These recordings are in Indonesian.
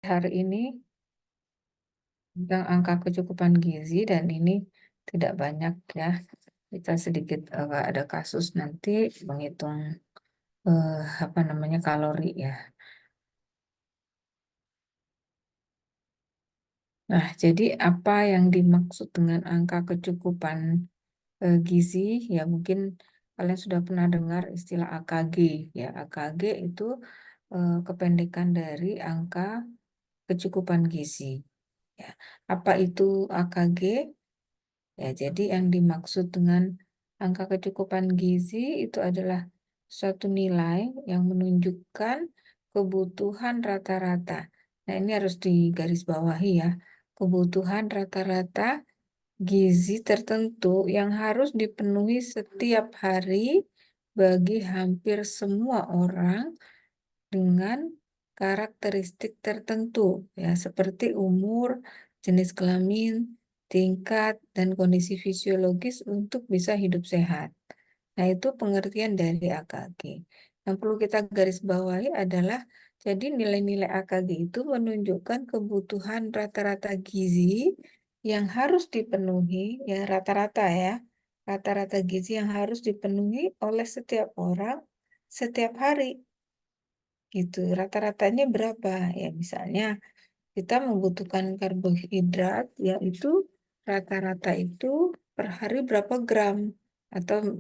hari ini tentang angka kecukupan gizi dan ini tidak banyak ya. Kita sedikit ada kasus nanti menghitung apa namanya kalori ya. Nah, jadi apa yang dimaksud dengan angka kecukupan gizi? Ya mungkin kalian sudah pernah dengar istilah AKG ya. AKG itu kependekan dari angka kecukupan gizi. Ya. Apa itu AKG? Ya, jadi yang dimaksud dengan angka kecukupan gizi itu adalah suatu nilai yang menunjukkan kebutuhan rata-rata. Nah, ini harus digarisbawahi ya. Kebutuhan rata-rata gizi tertentu yang harus dipenuhi setiap hari bagi hampir semua orang dengan karakteristik tertentu ya seperti umur, jenis kelamin, tingkat dan kondisi fisiologis untuk bisa hidup sehat. Nah, itu pengertian dari AKG. Yang perlu kita garis bawahi adalah jadi nilai-nilai AKG itu menunjukkan kebutuhan rata-rata gizi yang harus dipenuhi ya rata-rata ya. Rata-rata gizi yang harus dipenuhi oleh setiap orang setiap hari gitu. Rata-ratanya berapa? Ya misalnya kita membutuhkan karbohidrat yaitu rata-rata itu per hari berapa gram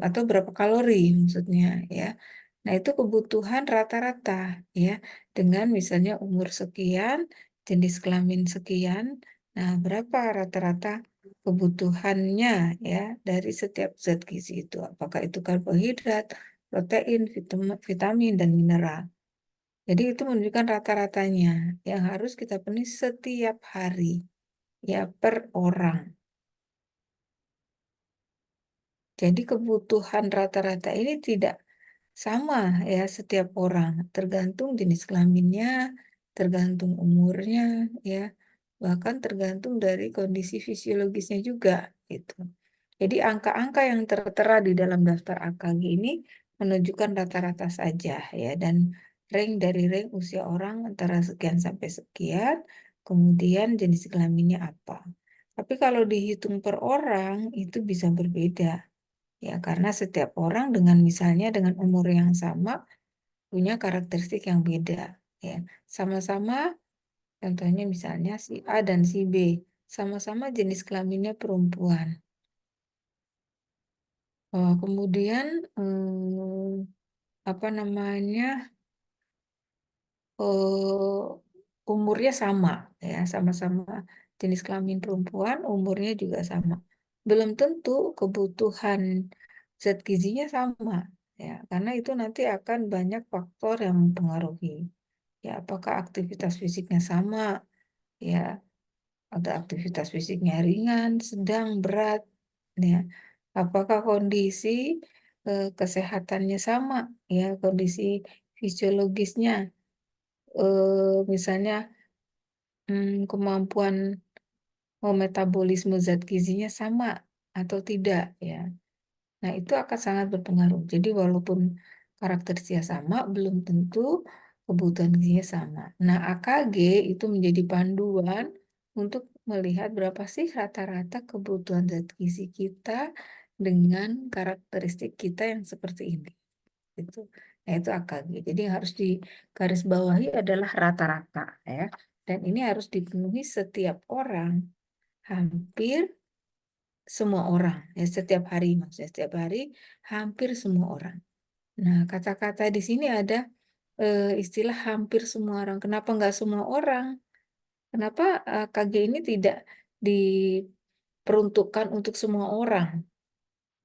atau berapa kalori maksudnya ya. Nah, itu kebutuhan rata-rata ya dengan misalnya umur sekian, jenis kelamin sekian. Nah, berapa rata-rata kebutuhannya ya dari setiap zat gizi itu? Apakah itu karbohidrat, protein, vitamin dan mineral. Jadi itu menunjukkan rata-ratanya yang harus kita penuhi setiap hari ya per orang. Jadi kebutuhan rata-rata ini tidak sama ya setiap orang, tergantung jenis kelaminnya, tergantung umurnya ya, bahkan tergantung dari kondisi fisiologisnya juga gitu. Jadi angka-angka yang tertera di dalam daftar AKG ini menunjukkan rata-rata saja ya dan dari range usia orang antara sekian sampai sekian, kemudian jenis kelaminnya apa. Tapi kalau dihitung per orang itu bisa berbeda ya karena setiap orang dengan misalnya dengan umur yang sama punya karakteristik yang beda ya. Sama-sama contohnya misalnya si A dan si B sama-sama jenis kelaminnya perempuan. Kemudian apa namanya umurnya sama ya sama-sama jenis kelamin perempuan umurnya juga sama. Belum tentu kebutuhan zat gizinya sama ya karena itu nanti akan banyak faktor yang mempengaruhi ya apakah aktivitas fisiknya sama ya ada aktivitas fisiknya ringan, sedang, berat ya apakah kondisi kesehatannya sama ya kondisi fisiologisnya misalnya kemampuan metabolisme zat gizinya sama atau tidak ya. Nah, itu akan sangat berpengaruh. Jadi walaupun karakteristiknya sama, belum tentu kebutuhan gizinya sama. Nah, AKG itu menjadi panduan untuk melihat berapa sih rata-rata kebutuhan zat gizi kita dengan karakteristik kita yang seperti ini. Itu. Nah, itu AKG. Jadi yang harus digarisbawahi adalah rata-rata ya. Dan ini harus dipenuhi setiap orang, hampir semua orang. Ya, setiap hari maksudnya setiap hari hampir semua orang. Nah, kata-kata di sini ada istilah hampir semua orang. Kenapa nggak semua orang? Kenapa AKG ini tidak diperuntukkan untuk semua orang?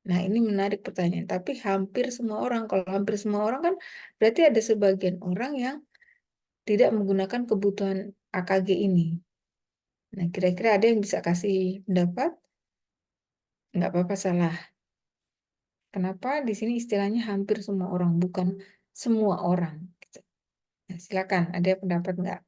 Nah, ini menarik pertanyaan. Tapi hampir semua orang, kalau hampir semua orang kan berarti ada sebagian orang yang tidak menggunakan kebutuhan AKG ini. Nah, kira-kira ada yang bisa kasih pendapat? Nggak apa-apa salah. Kenapa di sini istilahnya hampir semua orang, bukan semua orang? Gitu. Nah, silakan, ada pendapat nggak?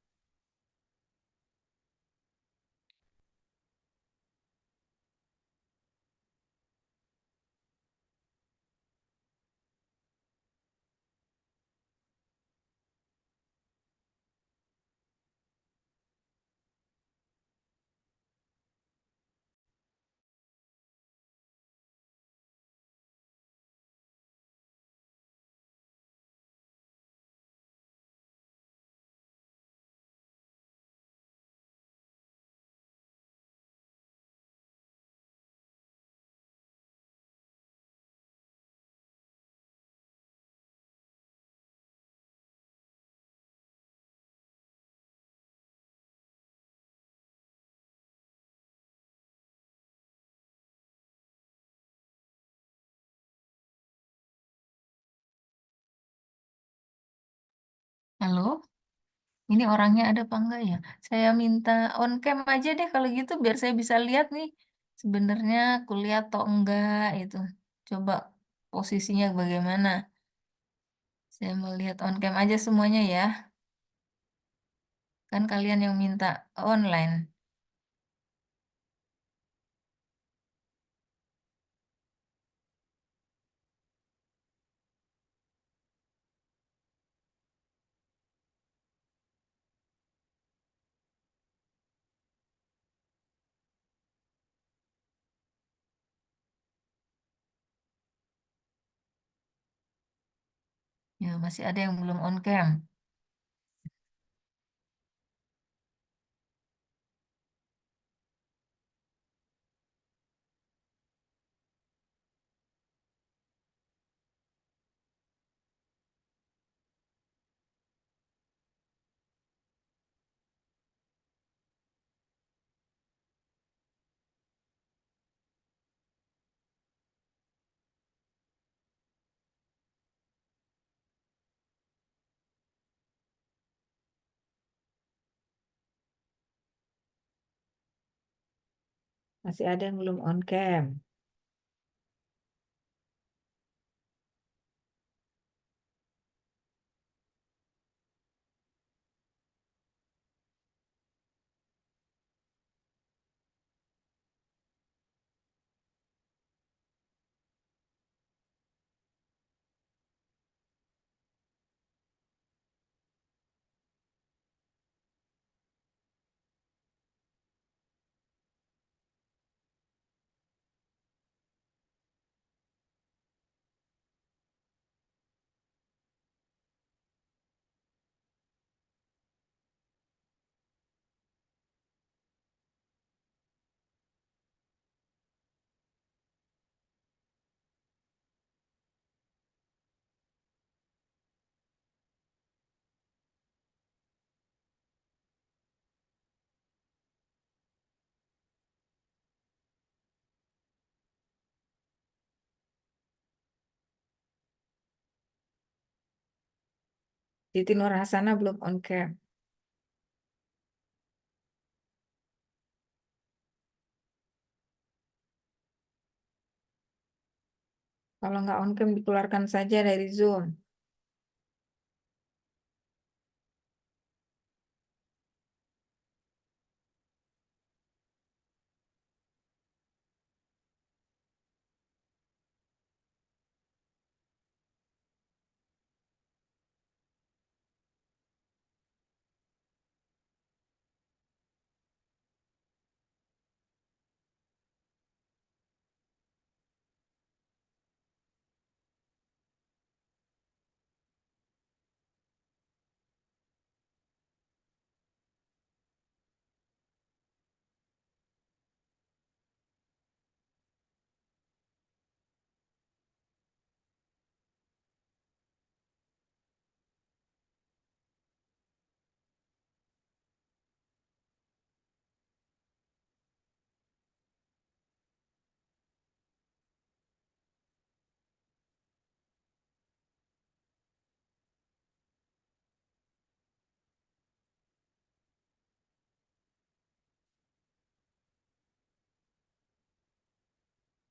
Halo, ini orangnya ada apa enggak ya? Saya minta on cam aja deh kalau gitu biar saya bisa lihat nih. Sebenarnya kuliah atau enggak itu. Coba posisinya bagaimana. Saya mau lihat on cam aja semuanya ya. Kan kalian yang minta online. Ya, masih ada yang belum on cam. Masih ada yang belum on cam. Siti Nur Hasana belum on cam. Kalau nggak on cam dikeluarkan saja dari Zoom.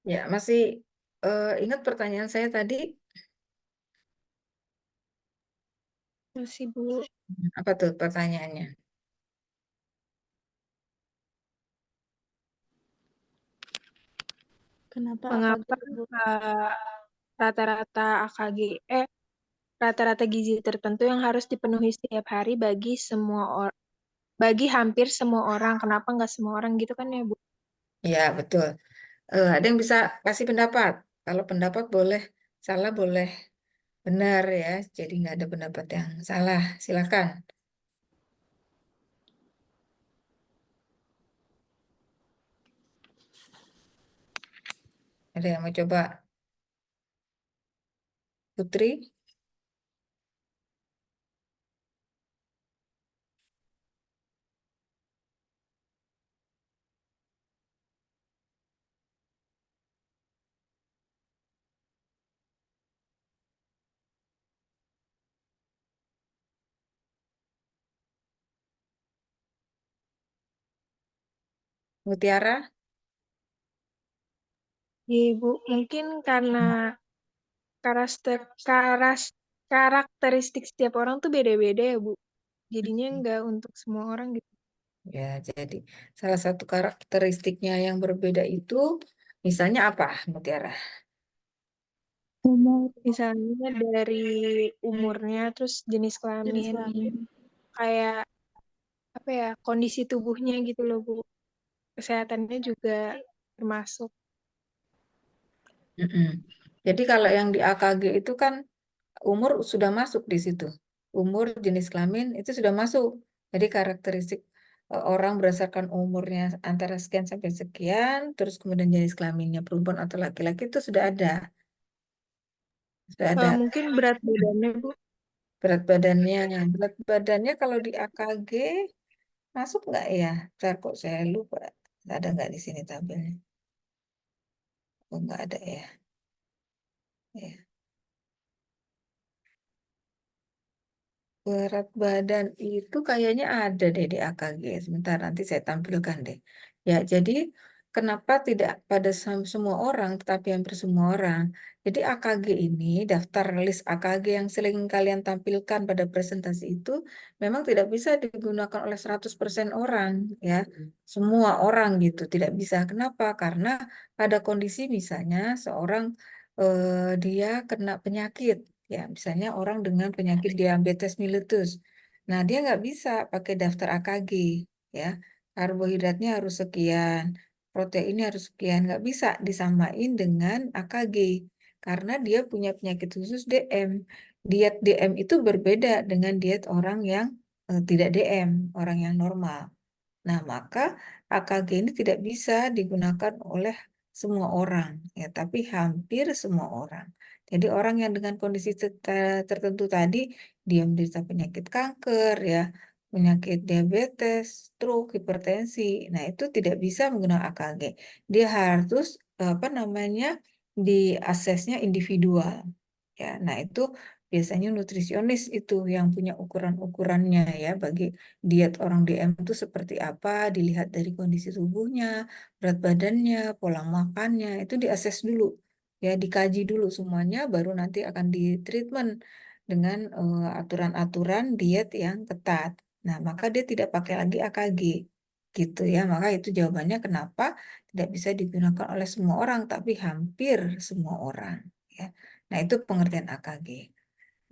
Ya, masih ingat pertanyaan saya tadi? Masih Bu, Apa tuh pertanyaannya? kenapa AKG mengapa Bu? rata-rata AKG, rata-rata gizi tertentu yang harus dipenuhi setiap hari bagi bagi hampir semua orang. Kenapa nggak semua orang gitu kan ya Bu? Ya, betul. Ada yang bisa kasih pendapat. Kalau pendapat boleh salah, boleh benar ya. Jadi nggak ada pendapat yang salah. Silakan. Ada yang mau coba? Putri? Mutiara? Ya, Ibu, mungkin karena karakter, karakteristik setiap orang tuh beda-beda ya, Bu. Jadinya nggak untuk semua orang gitu. Ya, jadi salah satu karakteristiknya yang berbeda itu misalnya apa, Mutiara? Umur. Misalnya dari umurnya, terus jenis Jenis kelamin, kelamin. kayak apa ya, kondisi tubuhnya gitu loh, Bu. Kesehatannya juga termasuk. Mm-mm. Jadi kalau yang di AKG itu kan umur sudah masuk di situ. Umur, jenis kelamin itu sudah masuk. Jadi karakteristik orang berdasarkan umurnya antara sekian sampai sekian, terus kemudian jenis kelaminnya perempuan atau laki-laki itu sudah ada. Sudah ada Mungkin berat badannya, Bu. berat badannya. Berat badannya kalau di AKG masuk nggak ya? Ntar kok saya lupa. Ada nggak di sini tabelnya? Oh, nggak ada ya. Ya. Berat badan itu kayaknya ada deh di AKG. Sebentar nanti saya tampilkan deh. Ya, jadi kenapa tidak pada semua orang, tetapi hampir semua orang. Jadi AKG ini, daftar list AKG yang sering kalian tampilkan pada presentasi itu, memang tidak bisa digunakan oleh 100% orang, ya. Semua orang gitu, tidak bisa. Kenapa? Karena pada kondisi misalnya seorang dia kena penyakit. Ya, misalnya orang dengan penyakit diabetes mellitus. Nah, dia nggak bisa pakai daftar AKG, ya. Karbohidratnya harus sekian, proteinnya harus sekian. Nggak bisa disamain dengan AKG, karena dia punya penyakit khusus DM. Diet DM itu berbeda dengan diet orang yang tidak DM, orang yang normal. Nah, maka AKG ini tidak bisa digunakan oleh semua orang, ya, tapi hampir semua orang. Jadi orang yang dengan kondisi tertentu tadi, dia menderita penyakit kanker, ya, penyakit diabetes, stroke, hipertensi. Nah, itu tidak bisa menggunakan AKG. Dia harus apa namanya di asesnya individual. Ya, nah itu biasanya nutrisionis itu yang punya ukuran-ukurannya ya bagi diet orang DM itu seperti apa, dilihat dari kondisi tubuhnya, berat badannya, pola makannya, itu diakses dulu, ya dikaji dulu semuanya, baru nanti akan di treatment dengan aturan-aturan diet yang ketat. Nah, maka dia tidak pakai lagi AKG, gitu ya. Maka itu jawabannya kenapa tidak bisa digunakan oleh semua orang, tapi hampir semua orang, ya. Nah, itu pengertian AKG.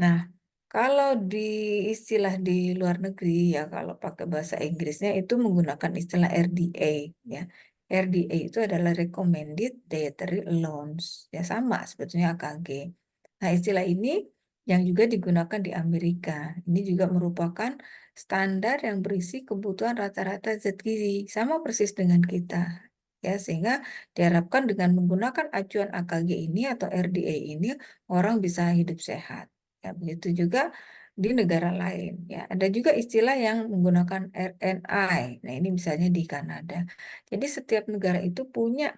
Nah, kalau di istilah di luar negeri ya kalau pakai bahasa Inggrisnya itu menggunakan istilah RDA ya. RDA itu adalah Recommended Dietary Allowance. Ya sama sebetulnya AKG. Nah, istilah ini yang juga digunakan di Amerika. Ini juga merupakan standar yang berisi kebutuhan rata-rata zat gizi, sama persis dengan kita. Ya, sehingga diharapkan dengan menggunakan acuan AKG ini atau RDA ini orang bisa hidup sehat. Ya, begitu juga di negara lain. Ya, ada juga istilah yang menggunakan RNI. Nah, ini misalnya di Kanada. Jadi setiap negara itu punya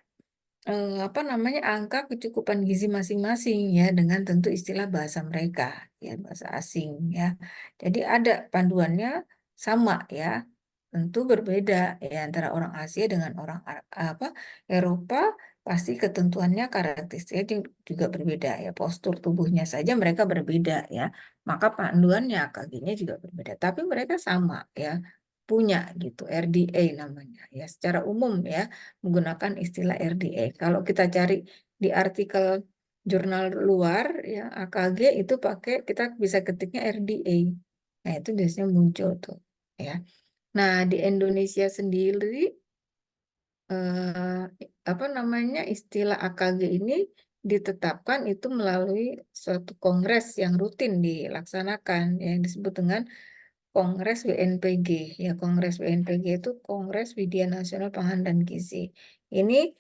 apa namanya angka kecukupan gizi masing-masing ya dengan tentu istilah bahasa mereka ya bahasa asing ya. Jadi ada panduannya sama ya. Tentu berbeda ya antara orang Asia dengan orang apa Eropa pasti ketentuannya karakteristiknya juga berbeda ya postur tubuhnya saja mereka berbeda ya maka panduannya KG-nya juga berbeda tapi mereka sama ya punya gitu RDA namanya ya secara umum ya menggunakan istilah RDA. Kalau kita cari di artikel jurnal luar, ya AKG itu pakai kita bisa ketiknya RDA. Nah itu biasanya muncul tuh, ya. Nah di Indonesia sendiri apa namanya istilah AKG ini ditetapkan itu melalui suatu kongres yang rutin dilaksanakan yang disebut dengan Kongres WNPG. Ya, Kongres WNPG itu Kongres Widya Nasional Pangan dan Gizi. Ini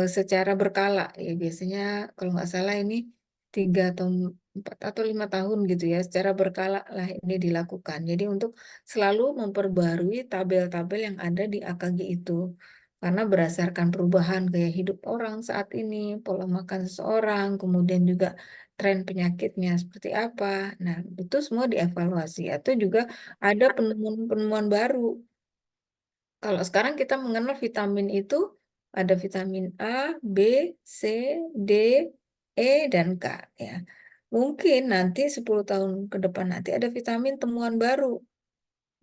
secara berkala ya biasanya kalau nggak salah ini 3 atau 4 atau 5 tahun gitu ya. Secara berkala lah ini dilakukan. Jadi untuk selalu memperbarui tabel-tabel yang ada di AKG itu. Karena berdasarkan perubahan gaya hidup orang saat ini, pola makan seseorang, kemudian juga tren penyakitnya seperti apa. Nah, itu semua dievaluasi atau juga ada penemuan-penemuan baru Kalau sekarang kita mengenal vitamin itu ada vitamin A, B, C, D, E, dan K ya. Mungkin nanti 10 tahun ke depan nanti ada vitamin temuan baru.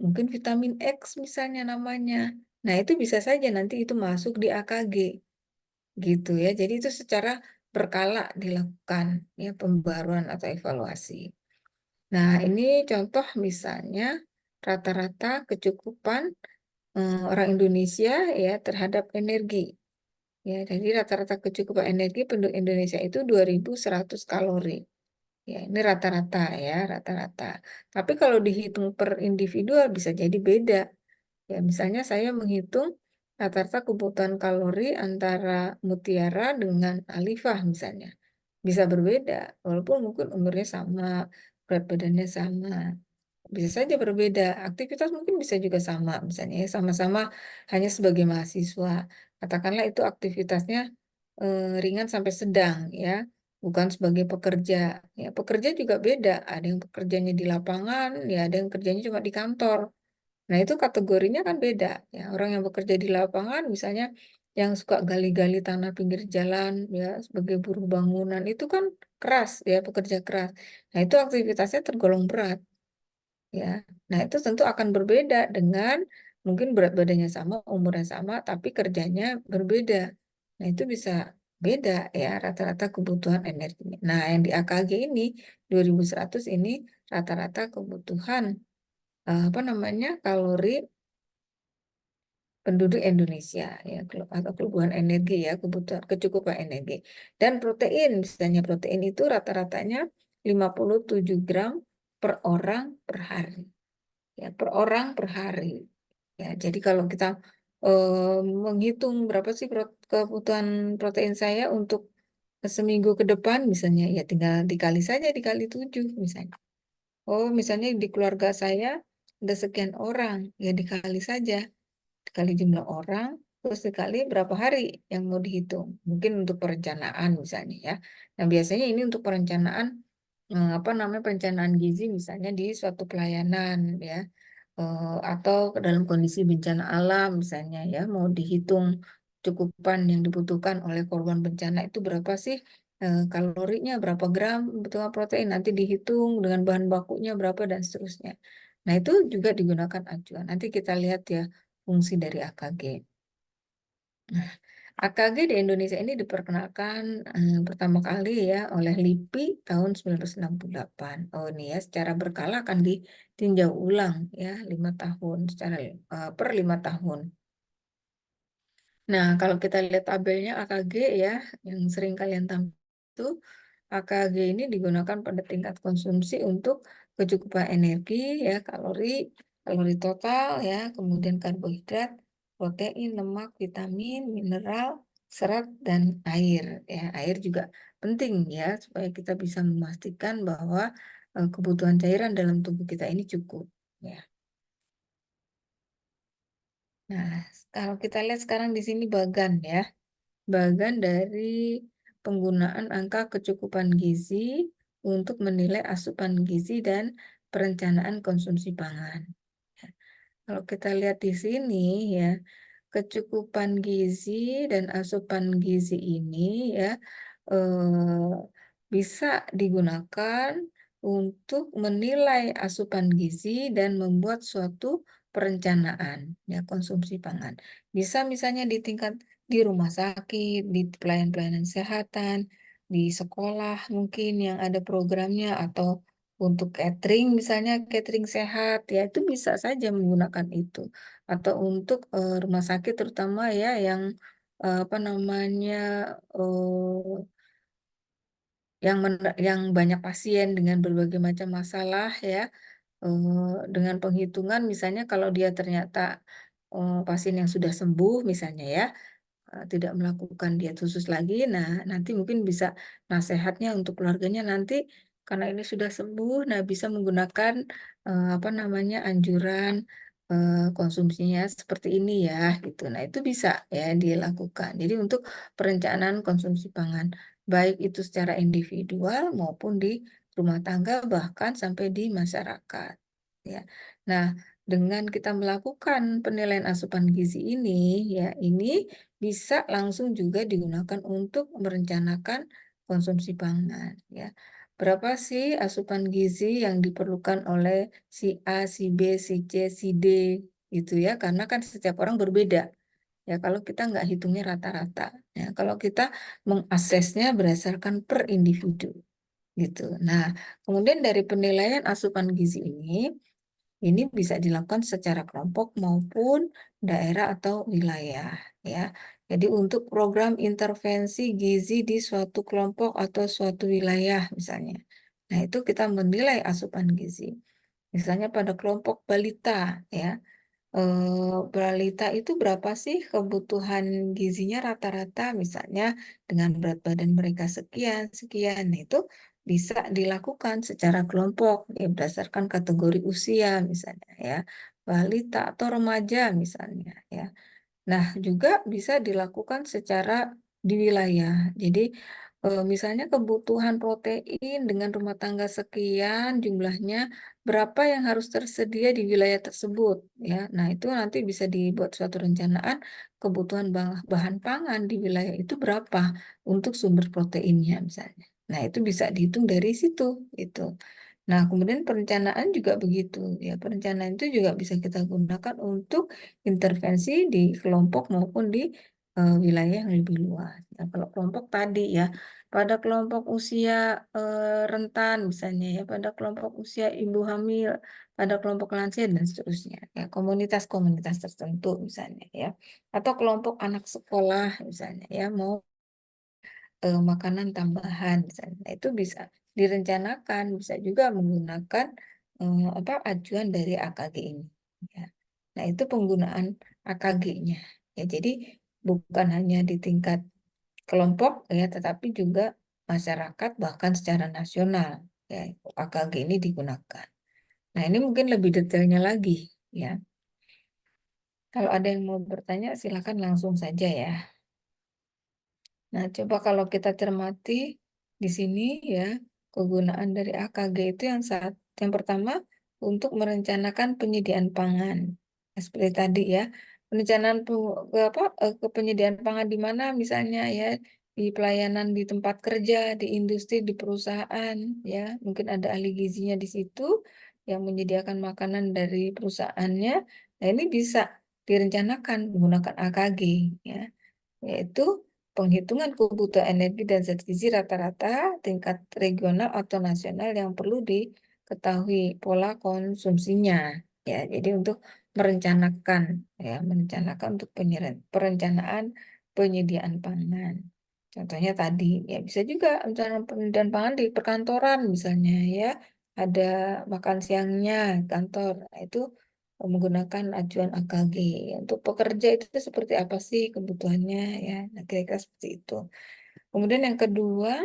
Mungkin vitamin X misalnya namanya. Nah, itu bisa saja nanti itu masuk di AKG gitu ya. Jadi itu secara berkala dilakukan ya pembaruan atau evaluasi. Nah, ini contoh misalnya rata-rata kecukupan orang Indonesia ya terhadap energi. Ya, jadi rata-rata kecukupan energi penduduk Indonesia itu 2.100 kalori. Ya, ini rata-rata ya, rata-rata. Tapi kalau dihitung per individual bisa jadi beda. Ya, misalnya saya menghitung rata-rata kebutuhan kalori antara Mutiara dengan Alifah misalnya. Bisa berbeda, walaupun mungkin umurnya sama, berat badannya sama. Bisa saja berbeda. Aktivitas mungkin bisa juga sama, misalnya ya, sama-sama hanya sebagai mahasiswa. Katakanlah itu aktivitasnya ringan sampai sedang ya, bukan sebagai pekerja. Ya, pekerja juga beda. Ada yang pekerjanya di lapangan, ya ada yang kerjanya cuma di kantor. Nah, itu kategorinya kan beda. Ya, orang yang bekerja di lapangan, misalnya yang suka gali-gali tanah pinggir jalan, ya sebagai buruh bangunan, itu kan keras, ya pekerja keras. Nah, itu aktivitasnya tergolong berat. Ya, nah itu tentu akan berbeda dengan mungkin berat badannya sama, umurnya sama, tapi kerjanya berbeda. Nah itu bisa beda ya rata-rata kebutuhan energinya. Nah yang di AKG ini 2.100 ini rata-rata kebutuhan apa namanya kalori penduduk Indonesia ya atau kebutuhan energi ya kebutuhan kecukupan energi dan protein misalnya protein itu rata-ratanya 57 gram per orang per hari ya per orang per hari. Ya, jadi kalau kita menghitung berapa sih kebutuhan protein saya untuk seminggu ke depan misalnya, ya tinggal dikali saja dikali 7 misalnya. Oh, misalnya di keluarga saya ada sekian orang, ya dikali saja, dikali jumlah orang, terus dikali berapa hari yang mau dihitung. Mungkin untuk perencanaan misalnya ya. Nah, biasanya ini untuk perencanaan apa namanya perencanaan gizi misalnya di suatu pelayanan ya atau dalam kondisi bencana alam misalnya ya mau dihitung cukupan yang dibutuhkan oleh korban bencana itu berapa sih kalorinya berapa gram kebutuhan protein nanti dihitung dengan bahan bakunya berapa dan seterusnya. Nah itu juga digunakan acuan. Nanti kita lihat ya fungsi dari AKG. Nah, AKG di Indonesia ini diperkenalkan pertama kali ya oleh LIPI tahun 1968. Oh ini ya, secara berkala akan ditinjau ulang ya 5 tahun secara per 5 tahun. Nah, kalau kita lihat tabelnya AKG ya, yang sering kalian tampil itu, AKG ini digunakan pada tingkat konsumsi untuk kecukupan energi, ya, kalori total, ya, kemudian karbohidrat, protein, lemak, vitamin, mineral, serat, dan air. Ya, air juga penting ya, supaya kita bisa memastikan bahwa kebutuhan cairan dalam tubuh kita ini cukup. Ya. Nah, kalau kita lihat sekarang di sini bagan ya. Bagian dari penggunaan angka kecukupan gizi untuk menilai asupan gizi dan perencanaan konsumsi pangan. Kalau kita lihat di sini ya, kecukupan gizi dan asupan gizi ini ya eh, bisa digunakan untuk menilai asupan gizi dan membuat suatu perencanaan ya konsumsi pangan. Bisa misalnya di tingkat di rumah sakit, di pelayanan-pelayanan kesehatan, di sekolah mungkin yang ada programnya atau untuk catering misalnya catering sehat ya itu bisa saja menggunakan itu atau untuk rumah sakit terutama ya yang apa namanya yang banyak pasien dengan berbagai macam masalah ya dengan penghitungan misalnya kalau dia ternyata pasien yang sudah sembuh misalnya ya tidak melakukan diet khusus lagi. Nah, nanti mungkin bisa nasehatnya untuk keluarganya nanti karena ini sudah sembuh, nah bisa menggunakan apa namanya anjuran konsumsinya seperti ini ya, gitu. Nah, itu bisa ya dilakukan. Jadi untuk perencanaan konsumsi pangan, baik itu secara individual maupun di rumah tangga bahkan sampai di masyarakat. Ya. Nah, dengan kita melakukan penilaian asupan gizi ini, ya ini bisa langsung juga digunakan untuk merencanakan konsumsi pangan, ya. Berapa sih asupan gizi yang diperlukan oleh si A, si B, si C, si D, gitu ya? Karena kan setiap orang berbeda. Ya, kalau kita nggak hitungnya rata-rata, ya, kalau kita mengaksesnya berdasarkan per individu, gitu. Nah, kemudian dari penilaian asupan gizi ini bisa dilakukan secara kelompok maupun daerah atau wilayah, ya. Jadi untuk program intervensi gizi di suatu kelompok atau suatu wilayah misalnya. Nah, itu kita menilai asupan gizi. Misalnya pada kelompok balita, ya. Balita itu berapa sih kebutuhan gizinya rata-rata misalnya dengan berat badan mereka sekian sekian. Nah, itu bisa dilakukan secara kelompok ya berdasarkan kategori usia misalnya ya balita atau remaja misalnya ya. Nah, juga bisa dilakukan secara di wilayah. Jadi, misalnya kebutuhan protein dengan rumah tangga sekian jumlahnya, berapa yang harus tersedia di wilayah tersebut, ya. Nah, itu nanti bisa dibuat suatu rencanaan kebutuhan bahan pangan di wilayah itu berapa untuk sumber proteinnya misalnya. Nah, itu bisa dihitung dari situ, itu. Nah, kemudian perencanaan juga begitu, ya. Perencanaan itu juga bisa kita gunakan untuk intervensi di kelompok maupun di wilayah yang lebih luas. Nah, kalau kelompok tadi ya, pada kelompok usia rentan misalnya ya, pada kelompok usia ibu hamil, pada kelompok lansia dan seterusnya. Ya, komunitas-komunitas tertentu misalnya ya, atau kelompok anak sekolah misalnya ya, mau makanan tambahan misalnya. Nah, itu bisa direncanakan, bisa juga menggunakan apa acuan dari AKG ini. Ya. Nah, itu penggunaan AKG-nya. Ya, jadi bukan hanya di tingkat kelompok ya, tetapi juga masyarakat bahkan secara nasional ya AKG ini digunakan. Nah, ini mungkin lebih detailnya lagi ya. Kalau ada yang mau bertanya silakan langsung saja ya. Nah, coba kalau kita cermati di sini ya, kegunaan dari AKG itu yang pertama untuk merencanakan penyediaan pangan. Nah, seperti tadi ya, perencanaan ke penyediaan pangan di mana misalnya ya, di pelayanan di tempat kerja, di industri, di perusahaan ya, mungkin ada ahli gizinya di situ yang menyediakan makanan dari perusahaannya. Nah, ini bisa direncanakan menggunakan AKG ya, yaitu penghitungan kebutuhan energi dan zat gizi rata-rata tingkat regional atau nasional yang perlu diketahui pola konsumsinya. Ya, jadi untuk merencanakan merencanakan untuk perencanaan penyediaan pangan. Contohnya tadi ya bisa juga rencana penyediaan pangan di perkantoran misalnya ya ada makan siangnya kantor. Nah, itu menggunakan acuan AKG. Untuk pekerja itu seperti apa sih kebutuhannya ya. Nah, kira-kira seperti itu. Kemudian yang kedua,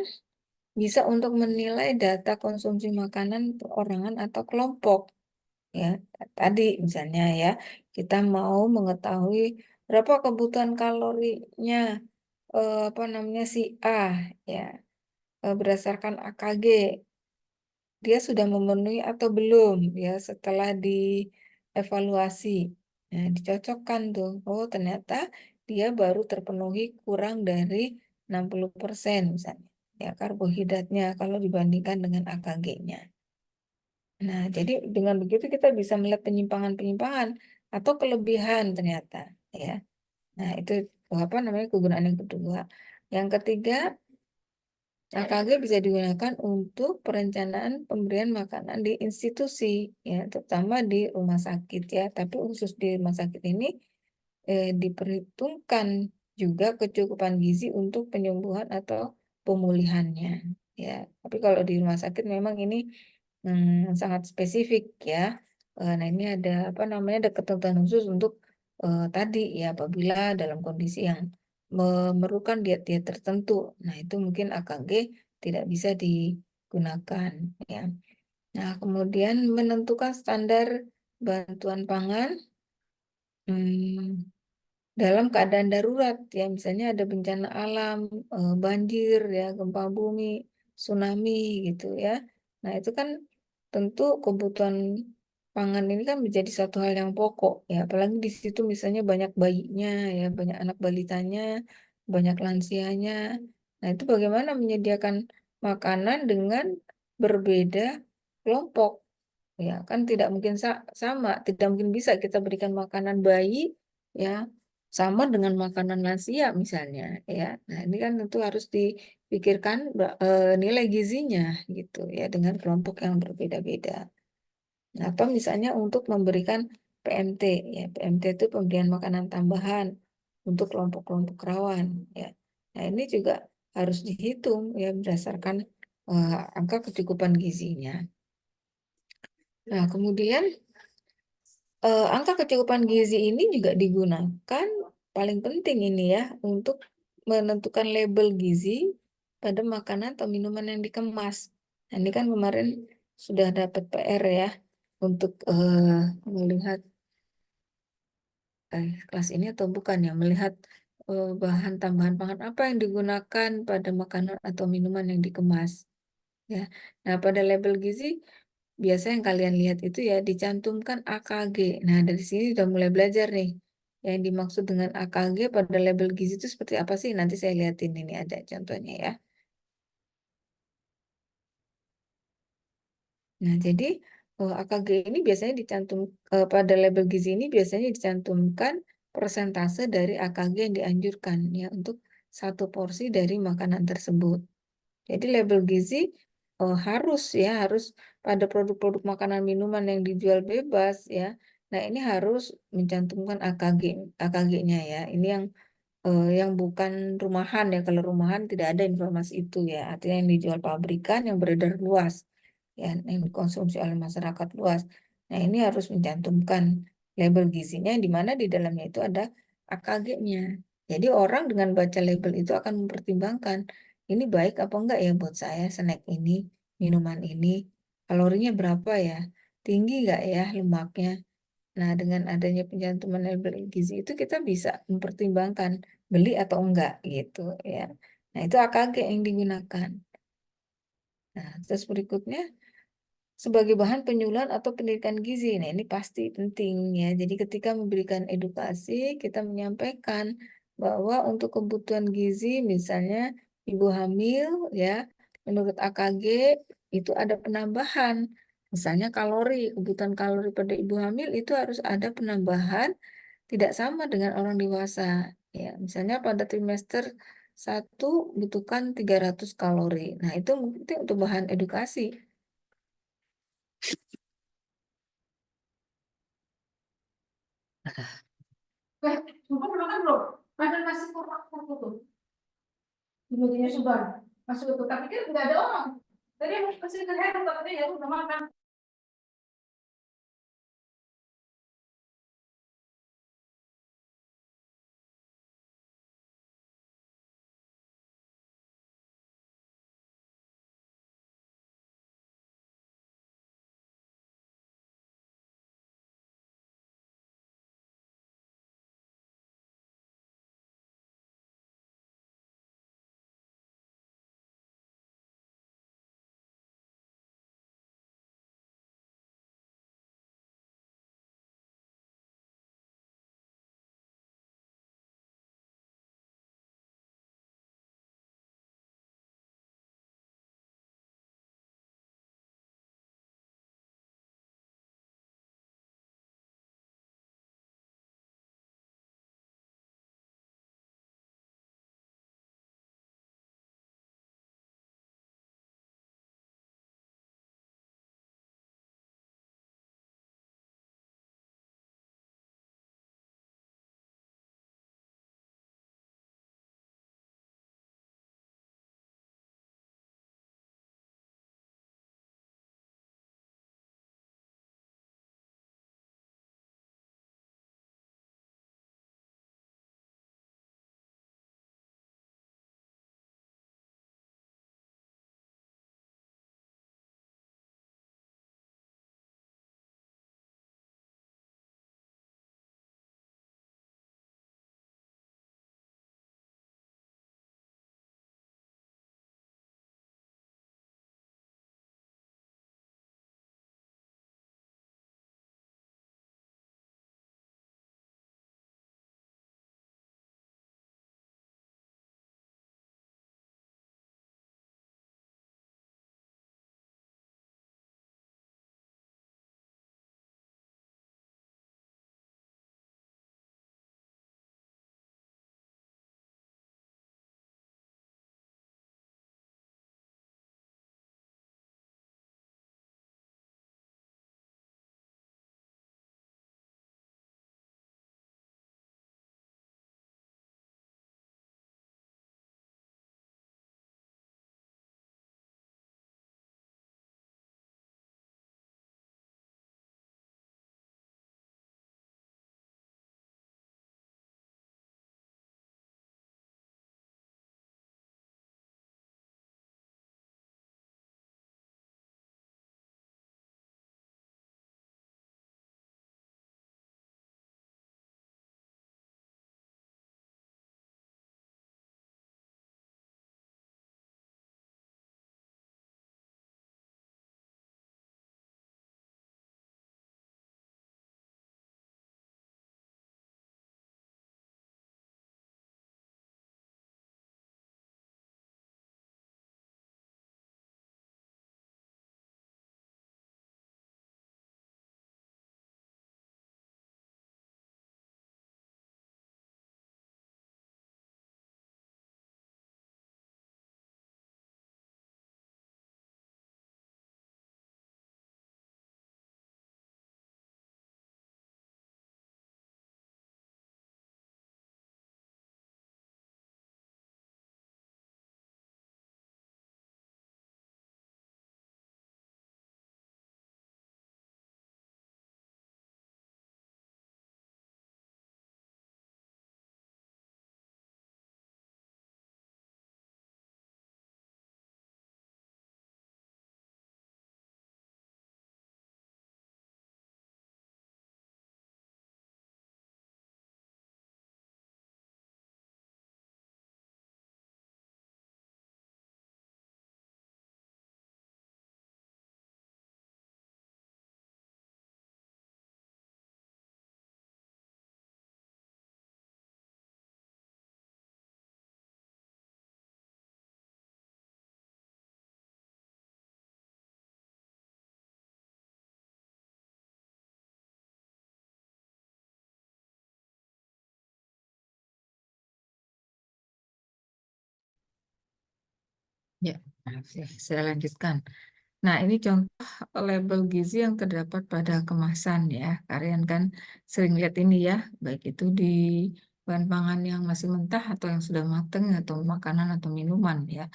bisa untuk menilai data konsumsi makanan perorangan atau kelompok. Ya, tadi misalnya ya, kita mau mengetahui berapa kebutuhan kalorinya apa namanya si A ya, berdasarkan AKG dia sudah memenuhi atau belum ya setelah dievaluasi. Nah, dicocokkan tuh. Oh, ternyata dia baru terpenuhi kurang dari 60% misalnya. Ya, karbohidratnya kalau dibandingkan dengan AKG-nya. Nah, jadi dengan begitu kita bisa melihat penyimpangan-penyimpangan atau kelebihan ternyata ya. Nah, itu apa namanya kegunaan yang kedua. Yang ketiga, AKG bisa digunakan untuk perencanaan pemberian makanan di institusi, ya, terutama di rumah sakit ya. Tapi khusus di rumah sakit ini diperhitungkan juga kecukupan gizi untuk penyembuhan atau pemulihannya, ya. Tapi kalau di rumah sakit memang ini sangat spesifik ya. Nah, ini ada apa namanya ada ketentuan khusus untuk tadi ya apabila dalam kondisi yang memerlukan diet-diet tertentu. Nah, itu mungkin AKG tidak bisa digunakan ya. Nah, kemudian menentukan standar bantuan pangan dalam keadaan darurat ya, misalnya ada bencana alam, banjir ya, gempa bumi, tsunami gitu ya. Nah, itu kan tentu kebutuhan pangan ini kan menjadi satu hal yang pokok ya, apalagi di situ misalnya banyak bayinya ya, banyak anak balitanya, banyak lansianya. Nah, itu bagaimana menyediakan makanan dengan berbeda kelompok. Ya, kan tidak mungkin sama, tidak mungkin bisa kita berikan makanan bayi ya sama dengan makanan lansia misalnya ya. Nah, ini kan tentu harus dipikirkan nilai gizinya gitu ya dengan kelompok yang berbeda-beda. Nah, atau misalnya untuk memberikan PMT ya. PMT itu pemberian makanan tambahan untuk kelompok-kelompok rawan ya. Nah, ini juga harus dihitung ya berdasarkan angka kecukupan gizinya. Nah, kemudian angka kecukupan gizi ini juga digunakan paling penting ini ya untuk menentukan label gizi pada makanan atau minuman yang dikemas. Nah, ini kan kemarin sudah dapat PR ya untuk melihat kelas ini atau bukan ya melihat bahan tambahan pangan apa yang digunakan pada makanan atau minuman yang dikemas ya. Nah, pada label gizi biasa yang kalian lihat itu ya dicantumkan AKG. Nah, dari sini udah mulai belajar nih. Yang dimaksud dengan AKG pada label gizi itu seperti apa sih? Nanti saya lihatin ini ada contohnya ya. Nah, jadi AKG ini biasanya pada label gizi ini biasanya dicantumkan persentase dari AKG yang dianjurkan ya untuk satu porsi dari makanan tersebut. Jadi label gizi harus pada produk-produk makanan minuman yang dijual bebas ya. Nah, ini harus mencantumkan AKG-nya ya. Ini yang bukan rumahan ya. Kalau rumahan tidak ada informasi itu ya. Artinya yang dijual pabrikan yang beredar luas ya, yang dikonsumsi oleh masyarakat luas. Nah, ini harus mencantumkan label gizinya di mana di dalamnya itu ada AKG-nya. Jadi orang dengan baca label itu akan mempertimbangkan ini baik apa enggak ya buat saya snack ini, minuman ini, kalorinya berapa ya, tinggi enggak ya lemaknya. Nah, dengan adanya pencantuman label gizi itu kita bisa mempertimbangkan beli atau enggak gitu ya. Nah, itu AKG yang digunakan. Nah, terus berikutnya sebagai bahan penyuluhan atau pendidikan gizi. Nah, ini pasti penting ya. Jadi ketika memberikan edukasi, kita menyampaikan bahwa untuk kebutuhan gizi misalnya ibu hamil ya, menurut AKG itu ada penambahan. Misalnya kebutuhan kalori pada ibu hamil itu harus ada penambahan tidak sama dengan orang dewasa. Ya, misalnya pada trimester 1 butuhkan 300 kalori. Nah, itu mungkin untuk bahan edukasi. Sumpah udah makan belum? Ada nasi kotak tuh. Di mejanya sebar. Masuk ke tapi kan nggak ada orang. Tadi aku kasih ke Heru, katanya ya udah makan. Ya, saya lanjutkan. Nah, ini contoh label gizi yang terdapat pada kemasan ya. Kalian kan sering lihat ini ya, baik itu di bahan pangan yang masih mentah atau yang sudah matang atau makanan atau minuman ya.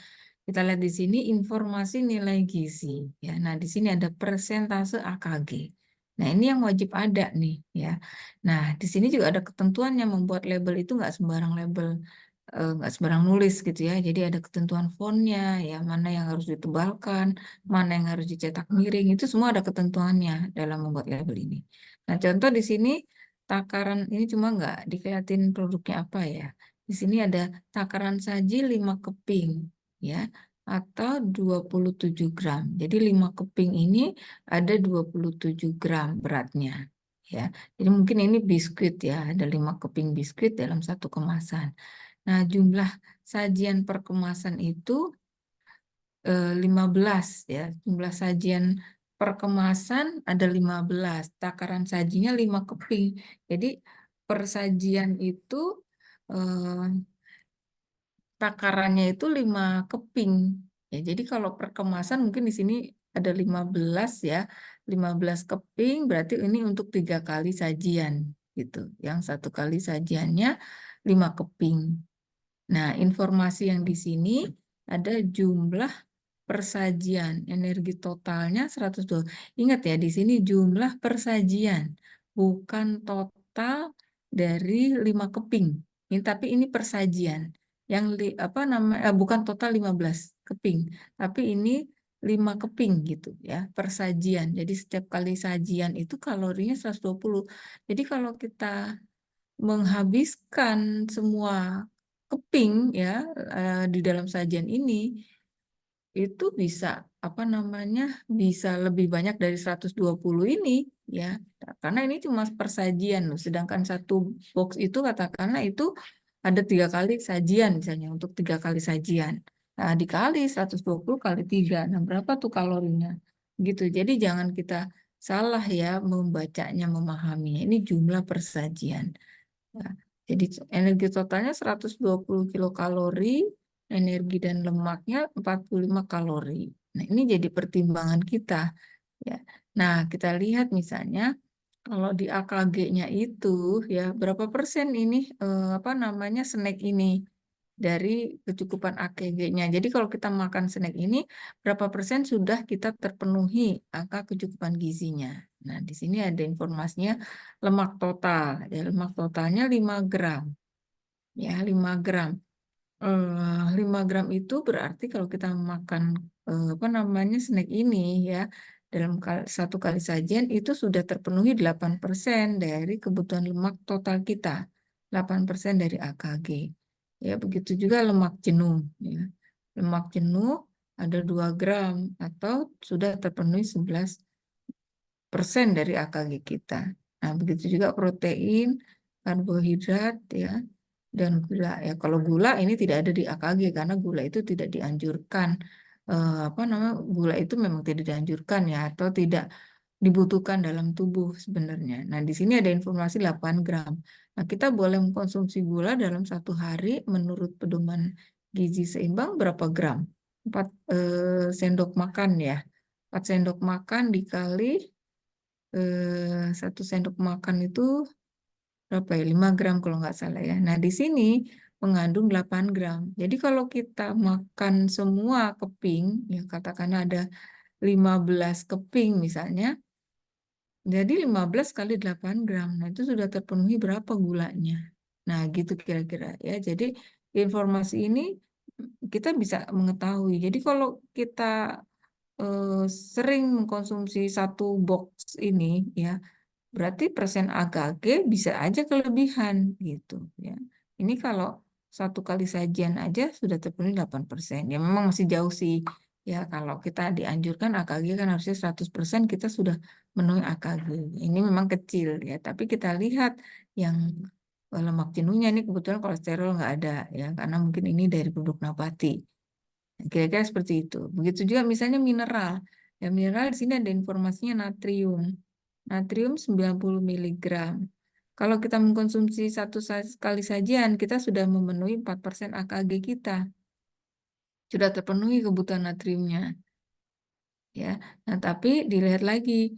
Kita lihat di sini informasi nilai gizi ya. Nah, di sini ada persentase AKG. Nah, ini yang wajib ada nih ya. Nah, di sini juga ada ketentuan yang membuat label itu nggak sembarang label, nggak sembarang nulis gitu ya. Jadi ada ketentuan fontnya ya, mana yang harus ditebalkan, mana yang harus dicetak miring, itu semua ada ketentuannya dalam membuat label ini. Nah, contoh di sini takaran ini cuma nggak dikeliatin produknya apa ya. Di sini ada takaran saji 5 keping ya, atau 27 gram. Jadi 5 keping ini ada 27 gram beratnya ya. Jadi mungkin ini biskuit ya, ada 5 keping biskuit dalam satu kemasan. Nah, jumlah sajian per kemasan itu 15 ya. Jumlah sajian per kemasan ada 15. Takaran sajinya 5 keping. Jadi per sajian itu eh, takarannya itu 5 keping. Ya, jadi kalau per kemasan mungkin di sini ada 15 ya. 15 keping berarti ini untuk 3 kali sajian gitu. Yang satu kali sajiannya 5 keping. Nah, informasi yang di sini ada jumlah persajian, energi totalnya 102. Ingat ya, di sini jumlah persajian, bukan total dari 5 keping. Ini tapi ini persajian. Yang apa namanya, bukan total 15 keping, tapi ini 5 keping gitu ya, persajian. Jadi setiap kali sajian itu kalorinya 120. Jadi kalau kita menghabiskan semua keping ya di dalam sajian ini itu bisa apa namanya bisa lebih banyak dari 120 ini ya, karena ini cuma persajian loh, sedangkan satu box itu katakanlah itu ada 3 kali sajian misalnya untuk 3 kali sajian, nah dikali 120 kali 3, nah berapa tuh kalorinya gitu. Jadi jangan kita salah ya membacanya, memahaminya, ini jumlah persajian. Nah, jadi energi totalnya 120 kilokalori, energi dan lemaknya 45 kalori. Nah, ini jadi pertimbangan kita ya. Nah, kita lihat misalnya kalau di AKG-nya itu ya berapa persen ini apa namanya snack ini dari kecukupan AKG-nya. Jadi kalau kita makan snack ini, berapa persen sudah kita terpenuhi angka kecukupan gizinya. Nah, di sini ada informasinya lemak total. Ya, lemak totalnya 5 gram. Ya, 5 gram. 5 gram itu berarti kalau kita makan apa namanya snack ini ya dalam satu kali sajian itu sudah terpenuhi 8% dari kebutuhan lemak total kita. 8% dari AKG. Ya, begitu juga lemak jenuh ya. Lemak jenuh ada 2 gram atau sudah terpenuhi 11% dari AKG kita. Nah, begitu juga protein, karbohidrat ya, dan gula ya. Kalau gula ini tidak ada di AKG karena gula itu tidak dianjurkan. Apa namanya? Gula itu memang tidak dianjurkan ya, atau tidak dibutuhkan dalam tubuh sebenarnya. Nah, di sini ada informasi 8 gram. Nah, kita boleh mengkonsumsi gula dalam satu hari menurut pedoman gizi seimbang berapa gram? 4 sendok makan ya. 4 sendok makan dikali 1 sendok makan itu berapa ya? 5 gram kalau nggak salah ya. Nah, di sini mengandung 8 gram. Jadi kalau kita makan semua keping, ya katakanlah ada 15 keping misalnya, jadi 15 kali 8 gram. Nah, itu sudah terpenuhi berapa gulanya. Nah, gitu kira-kira ya. Jadi informasi ini kita bisa mengetahui. Jadi kalau kita eh, sering mengkonsumsi satu box ini ya, berarti persen AKG bisa aja kelebihan gitu ya. Ini kalau satu kali sajian aja sudah terpenuhi 8%. Ya memang masih jauh sih. Ya kalau kita dianjurkan AKG kan harusnya 100% kita sudah memenuhi AKG. Ini memang kecil ya, tapi kita lihat yang lemak jenuhnya ini kebetulan kolesterol nggak ada ya, karena mungkin ini dari produk nabati. Kira-kira seperti itu. Begitu juga misalnya mineral. Ya, mineral di sini ada informasinya natrium. Natrium 90 miligram. Kalau kita mengkonsumsi satu kali sajian, kita sudah memenuhi 4% AKG kita. sudah terpenuhi kebutuhan natriumnya. Ya. Nah, tapi dilihat lagi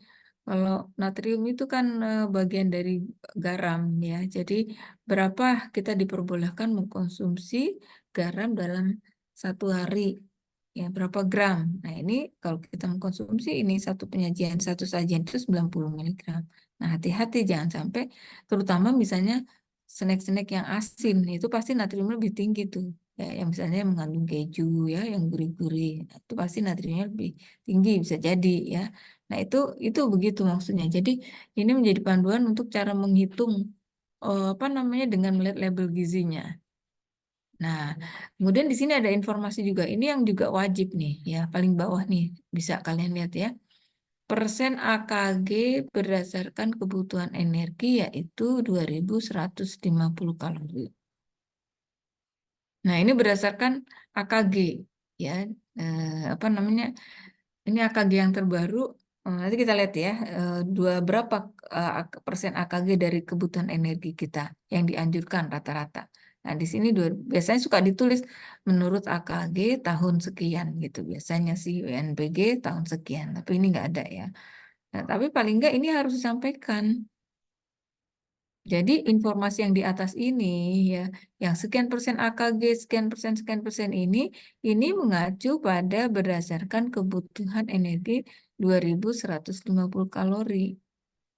kalau natrium itu kan bagian dari garam ya. Jadi berapa kita diperbolehkan mengkonsumsi garam dalam satu hari? Ya, berapa gram? Nah, ini kalau kita mengkonsumsi ini satu penyajian, satu sajian itu 90 miligram. Nah, hati-hati jangan sampai terutama misalnya snack-snack yang asin itu pasti natriumnya lebih tinggi tuh. Ya, yang misalnya yang mengandung keju ya, yang gurih-gurih. Nah, itu pasti natriumnya lebih tinggi bisa jadi ya. Nah, itu begitu maksudnya. Jadi ini menjadi panduan untuk cara menghitung apa namanya dengan melihat label gizinya. Nah, kemudian di sini ada informasi juga. Ini yang juga wajib nih, ya paling bawah nih bisa kalian lihat ya. Persen AKG berdasarkan kebutuhan energi yaitu 2150 kalori. Nah, ini berdasarkan AKG ya. Apa namanya? Ini AKG yang terbaru. Nanti kita lihat ya, berapa persen AKG dari kebutuhan energi kita yang dianjurkan rata-rata. Nah, di sini biasanya suka ditulis menurut AKG tahun sekian gitu. Biasanya sih UNBG tahun sekian, tapi ini nggak ada ya. Nah, tapi paling nggak ini harus disampaikan. Jadi informasi yang di atas ini ya, yang sekian persen ini mengacu pada berdasarkan kebutuhan energi 2150 kalori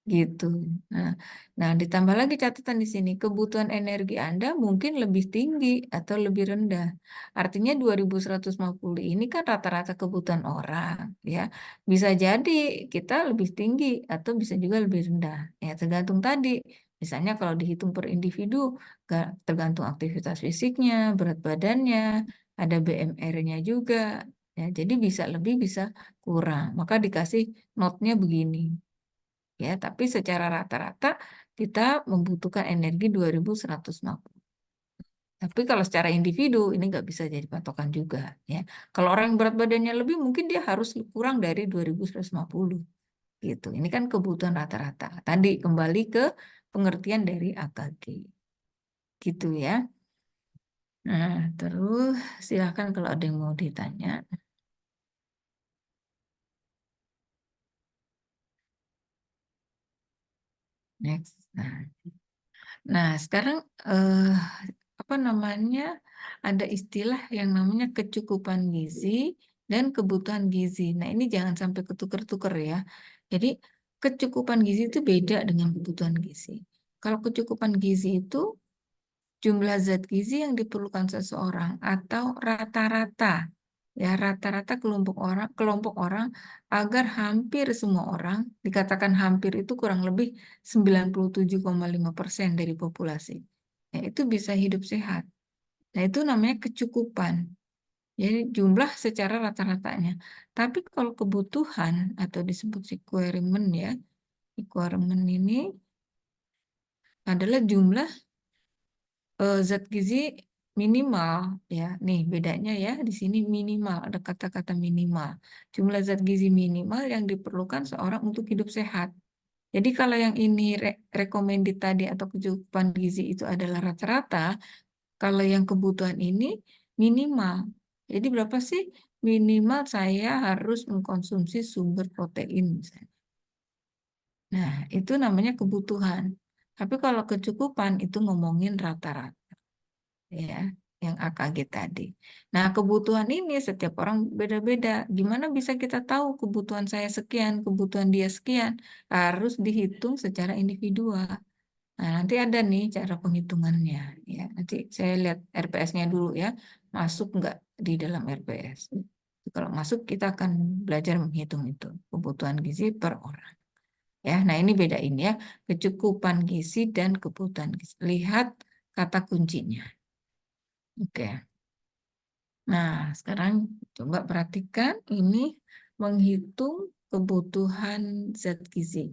gitu. Nah, nah ditambah lagi catatan di sini, kebutuhan energi Anda mungkin lebih tinggi atau lebih rendah. Artinya 2150 ini kan rata-rata kebutuhan orang ya. Bisa jadi kita lebih tinggi atau bisa juga lebih rendah. Ya tergantung tadi. Misalnya kalau dihitung per individu, tergantung aktivitas fisiknya, berat badannya, ada BMR-nya juga. Ya, jadi bisa lebih, bisa kurang. Maka dikasih notnya begini. Ya, tapi secara rata-rata kita membutuhkan energi 2150. Tapi kalau secara individu ini nggak bisa jadi patokan juga. Ya, kalau orang yang berat badannya lebih, mungkin dia harus kurang dari 2150 gitu. Ini kan kebutuhan rata-rata. Tadi kembali ke pengertian dari AKG. Gitu ya. Nah, terus silakan kalau ada yang mau ditanya. Next. Nah, sekarang eh, apa namanya? Ada istilah yang namanya kecukupan gizi dan kebutuhan gizi. Nah, ini jangan sampai ketuker-tuker ya. Jadi, kecukupan gizi itu beda dengan kebutuhan gizi. Kalau kecukupan gizi itu jumlah zat gizi yang diperlukan seseorang atau rata-rata ya rata-rata kelompok orang agar hampir semua orang dikatakan hampir itu kurang lebih 97,5% dari populasi. Ya, itu bisa hidup sehat. Nah, itu namanya kecukupan. Jadi jumlah secara rata-ratanya. Tapi kalau kebutuhan atau disebut requirement ya, requirement ini adalah jumlah zat gizi minimal ya. Nih bedanya ya di sini minimal ada kata-kata minimal. Jumlah zat gizi minimal yang diperlukan seorang untuk hidup sehat. Jadi kalau yang ini recommended tadi atau kecukupan gizi itu adalah rata-rata, kalau yang kebutuhan ini minimal. Jadi berapa sih minimal saya harus mengkonsumsi sumber protein misalnya. Nah, itu namanya kebutuhan. Tapi kalau kecukupan itu ngomongin rata-rata. Ya, yang AKG tadi. Nah, kebutuhan ini setiap orang beda-beda. Gimana bisa kita tahu kebutuhan saya sekian, kebutuhan dia sekian? Harus dihitung secara individual. Nah, nanti ada nih cara penghitungannya. Ya, nanti saya lihat RPS-nya dulu ya. Masuk nggak di dalam RPS? Kalau masuk, kita akan belajar menghitung itu. Kebutuhan gizi per orang. Ya, nah ini bedain ya. Kecukupan gizi dan kebutuhan gizi. Lihat kata kuncinya. Oke. Nah, sekarang coba perhatikan ini menghitung kebutuhan zat gizi.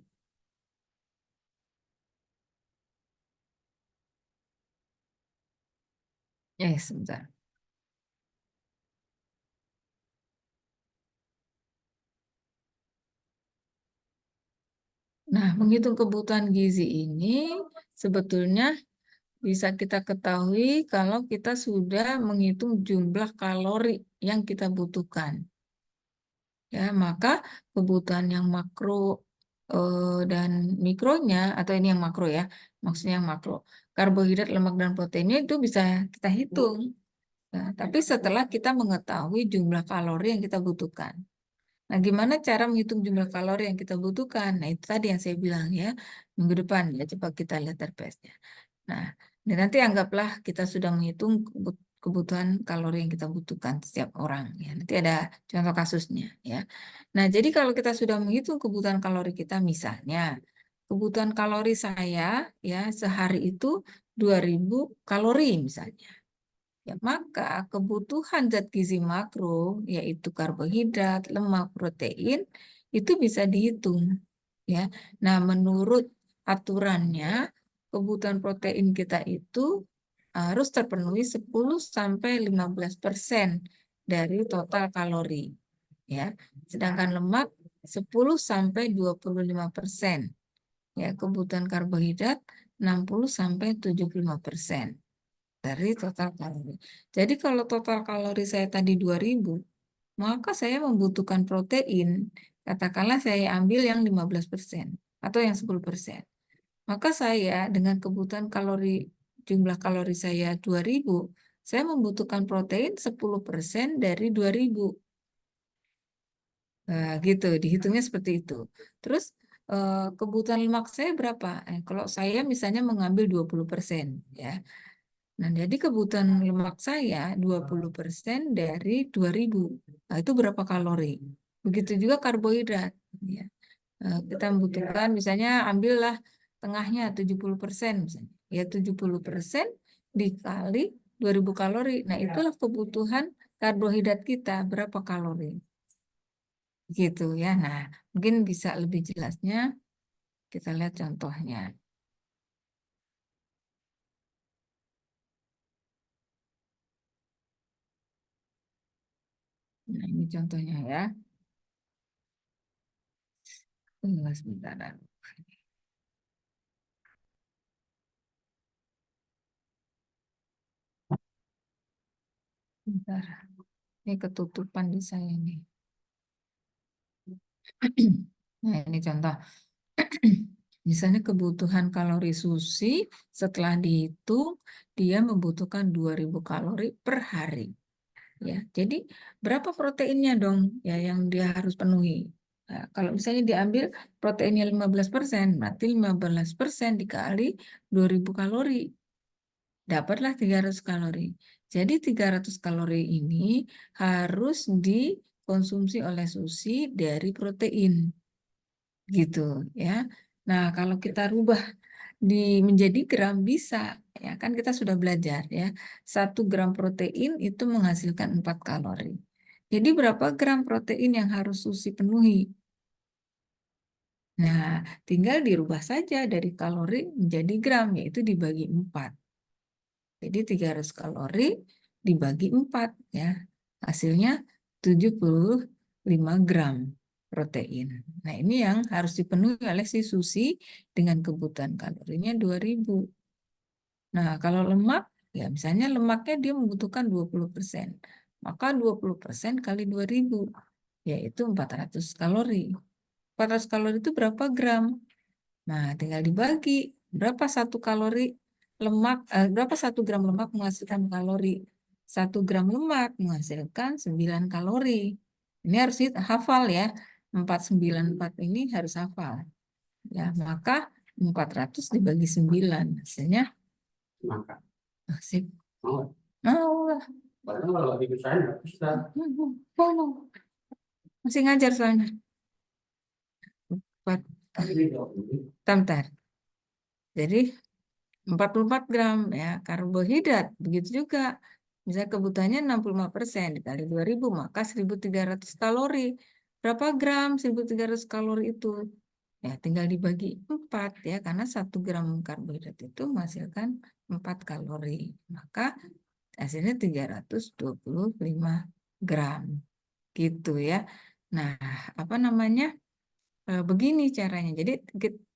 Ya, sebentar. Nah, menghitung kebutuhan gizi ini sebetulnya bisa kita ketahui kalau kita sudah menghitung jumlah kalori yang kita butuhkan. Ya, maka kebutuhan yang makro dan mikronya, atau ini yang makro ya, maksudnya yang makro, karbohidrat, lemak, dan proteinnya itu bisa kita hitung. Nah, tapi setelah kita mengetahui jumlah kalori yang kita butuhkan. Nah, gimana cara menghitung jumlah kalori yang kita butuhkan? Nah, itu tadi yang saya bilang ya, minggu depan ya, coba kita lihat RPS-nya. Nah, dan nanti anggaplah kita sudah menghitung kebutuhan kalori yang kita butuhkan setiap orang ya. Nanti ada contoh kasusnya ya. Nah, jadi kalau kita sudah menghitung kebutuhan kalori kita, misalnya kebutuhan kalori saya ya sehari itu 2000 kalori misalnya. Ya, maka kebutuhan zat gizi makro, yaitu karbohidrat, lemak, protein, itu bisa dihitung. Ya, nah menurut aturannya, kebutuhan protein kita itu harus terpenuhi 10-15% dari total kalori. Ya, sedangkan lemak 10-25%. Ya, kebutuhan karbohidrat 60-75% dari total kalori. Jadi kalau total kalori saya tadi 2000, maka saya membutuhkan protein, katakanlah saya ambil yang 15% atau yang 10%. Maka saya dengan kebutuhan jumlah kalori saya 2000, saya membutuhkan protein 10% dari 2000. Nah, gitu, dihitungnya seperti itu. Terus kebutuhan lemak saya berapa? Kalau saya misalnya mengambil 20%, ya. Nah, jadi kebutuhan lemak saya 20% dari 2000. Nah, itu berapa kalori? Begitu juga karbohidrat. Ya. Kita membutuhkan, misalnya ambillah tengahnya 70% misalnya. Ya 70% dikali 2000 kalori. Nah, itulah kebutuhan karbohidrat kita, berapa kalori. Gitu ya. Nah, mungkin bisa lebih jelasnya kita lihat contohnya. Nah, ini contohnya ya. Sebentar. Bentar. Ini ketutupan di saya nih. Nah, ini contoh. Misalnya kebutuhan kalori susi setelah dihitung dia membutuhkan 2000 kalori per hari. Ya, jadi berapa proteinnya dong ya yang dia harus penuhi? Nah, kalau misalnya diambil proteinnya 15%, berarti 15% dikali 2000 kalori. Dapatlah 300 kalori. Jadi 300 kalori ini harus dikonsumsi oleh susi dari protein. Gitu ya. Nah, kalau kita rubah menjadi gram bisa, ya kan kita sudah belajar ya. 1 gram protein itu menghasilkan 4 kalori. Jadi berapa gram protein yang harus susi penuhi? Nah, tinggal dirubah saja dari kalori menjadi gram, yaitu dibagi 4. Jadi 300 kalori dibagi 4 ya. Hasilnya 75 gram protein. Nah, ini yang harus dipenuhi oleh si susi dengan kebutuhan kalorinya 2000. Nah, kalau lemak, ya misalnya lemaknya dia membutuhkan 20%. Maka 20% kali 2000, yaitu 400 kalori. 400 kalori itu berapa gram? Nah, tinggal dibagi. Berapa 1 kalori lemak, berapa 1 gram lemak menghasilkan kalori? 1 gram lemak menghasilkan 9 kalori. Ini harus hafal ya. 494 ini harus hafal. Ya, maka 400 dibagi 9. Hasilnya Maka sip. mau. Oh, Padahal kalau lagi saya nggak bisa. masih ngajar soalnya. Bentar. Jadi 44 gram ya karbohidrat. Begitu juga. Misalnya kebutuhannya 65% dikali 2000 maka 1300 kalori. Berapa gram 1300 kalori itu? Ya tinggal dibagi 4 ya karena 1 gram karbohidrat itu menghasilkan 4 kalori. Maka hasilnya 325 gram. Gitu ya. Nah, apa namanya? begini caranya. Jadi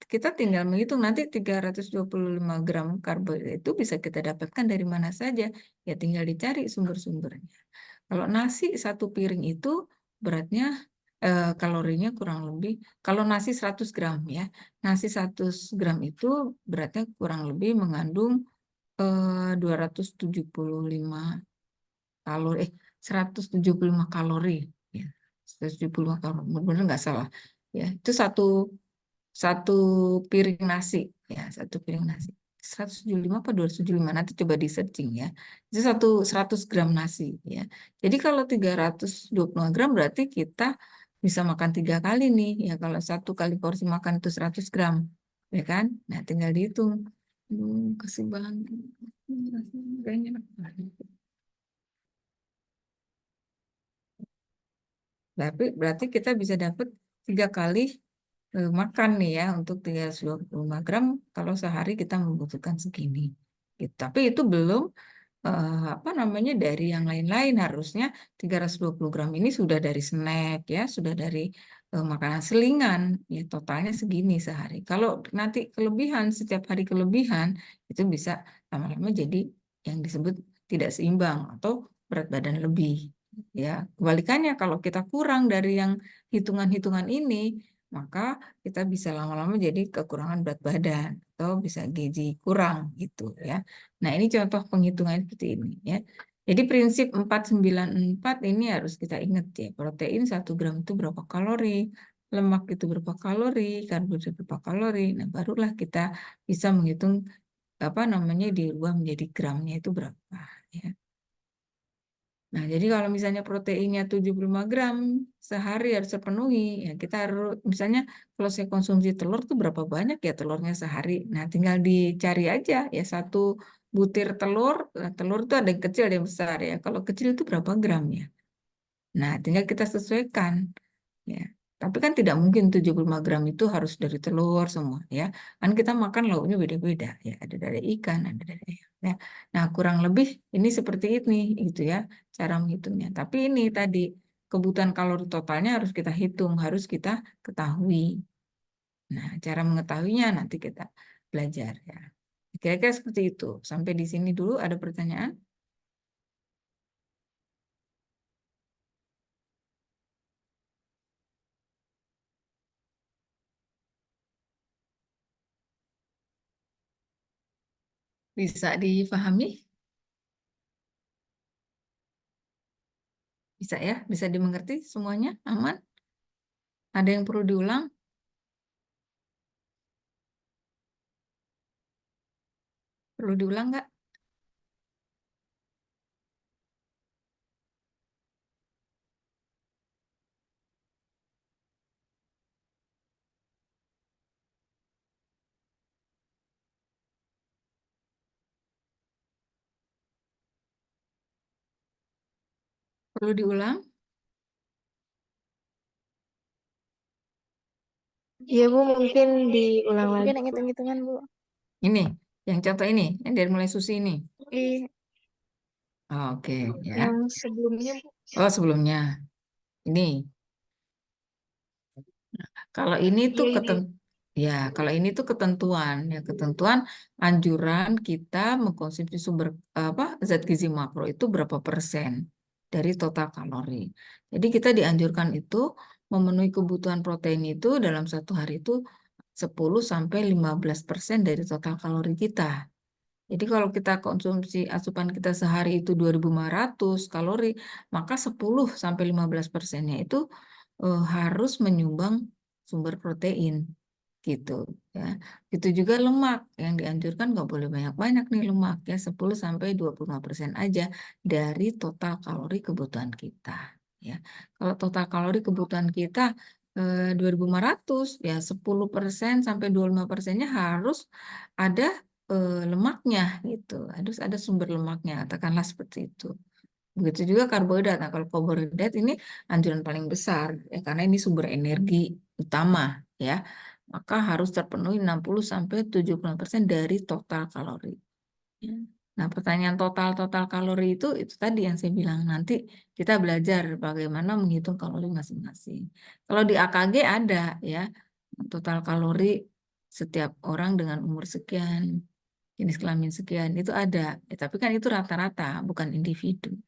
kita tinggal menghitung nanti 325 gram karbohidrat itu bisa kita dapatkan dari mana saja. Ya tinggal dicari sumber-sumbernya. Kalau nasi satu piring itu beratnya kalorinya kurang lebih, kalau nasi 100 gram ya, nasi 100 gram itu beratnya kurang lebih mengandung 275 kalori, 175 kalori ya, 175 kalori, benar nggak salah ya, itu satu piring nasi ya, satu piring nasi 175 apa 275, nanti coba di searching ya, itu 100 gram nasi ya. Jadi kalau 325 gram berarti kita bisa makan 3 kali nih ya, kalau satu kali porsi makan itu 100 gram ya kan. Nah tinggal dihitung. Kasih bahan kayaknya enak banget. Tapi berarti kita bisa dapat 3 kali makan nih ya, untuk 325 gram kalau sehari kita membutuhkan segini. Gitu. Tapi itu belum apa namanya, dari yang lain-lain. Harusnya 320 gram ini sudah dari snack ya, sudah dari makanan selingan ya, totalnya segini sehari. Kalau nanti kelebihan, setiap hari kelebihan, itu bisa lama-lama jadi yang disebut tidak seimbang atau berat badan lebih ya. Kebalikannya, kalau kita kurang dari yang hitungan-hitungan ini, maka kita bisa lama-lama jadi kekurangan berat badan atau bisa gizi kurang gitu ya. Nah, ini contoh penghitungan seperti ini ya. Jadi prinsip 494 ini harus kita ingat ya. Protein 1 gram itu berapa kalori, lemak itu berapa kalori, karbohidrat berapa kalori. Nah, barulah kita bisa menghitung apa namanya, diubah menjadi gramnya itu berapa ya. Nah, jadi kalau misalnya proteinnya 75 gram sehari harus terpenuhi, ya kita harus, misalnya kalau saya konsumsi telur tuh berapa banyak ya telurnya sehari. Nah, tinggal dicari aja ya, satu butir telur, telur itu ada yang kecil ada yang besar ya. Kalau kecil itu berapa gram ya. Nah, tinggal kita sesuaikan ya. Tapi kan tidak mungkin 75 gram itu harus dari telur semua ya. Kan kita makan lauknya beda-beda ya. Ada dari ikan, ada dari ayam ya. Nah, kurang lebih ini seperti ini gitu ya cara menghitungnya. Tapi ini tadi kebutuhan kalori totalnya harus kita hitung, harus kita ketahui. Nah, cara mengetahuinya nanti kita belajar ya. Kira-kira seperti itu. Sampai di sini dulu, ada pertanyaan? Bisa difahami? Bisa ya? Bisa dimengerti semuanya? Aman? Ada yang perlu diulang? Perlu diulang nggak? Perlu diulang? Iya Bu, mungkin diulang lagi. Mungkin yang hitung-hitungan, Bu. Ini, yang contoh ini, yang dari mulai susi ini. Iya. Oke, ya. Yang sebelumnya Bu. Oh, sebelumnya. Ini. Kalau ini tuh Iya, ini. ya, kalau ini tuh ketentuan, ya ketentuan anjuran kita mengkonsumsi sumber apa zat gizi makro itu berapa persen dari total kalori. Jadi kita dianjurkan itu memenuhi kebutuhan protein itu dalam satu hari itu 10-15% dari total kalori kita. Jadi kalau kita konsumsi asupan kita sehari itu 2.500 kalori, maka 10-15%-nya itu harus menyumbang sumber protein gitu ya. Itu juga lemak yang dianjurkan nggak boleh banyak-banyak nih lemak ya, 10-25% aja dari total kalori kebutuhan kita ya. Kalau total kalori kebutuhan kita 2.500 ya, 10%-25%-nya harus ada lemaknya gitu. Harus ada sumber lemaknya, katakanlah seperti itu. Begitu juga karbohidrat. Nah, kalau karbohidrat ini anjuran paling besar ya, karena ini sumber energi utama ya. Maka harus terpenuhi 60-70% dari total kalori. Ya. Nah, pertanyaan total kalori itu tadi yang saya bilang, nanti kita belajar bagaimana menghitung kalori masing-masing. Kalau di AKG ada ya, total kalori setiap orang dengan umur sekian, jenis kelamin sekian, itu ada. Tapi kan itu rata-rata, bukan individu.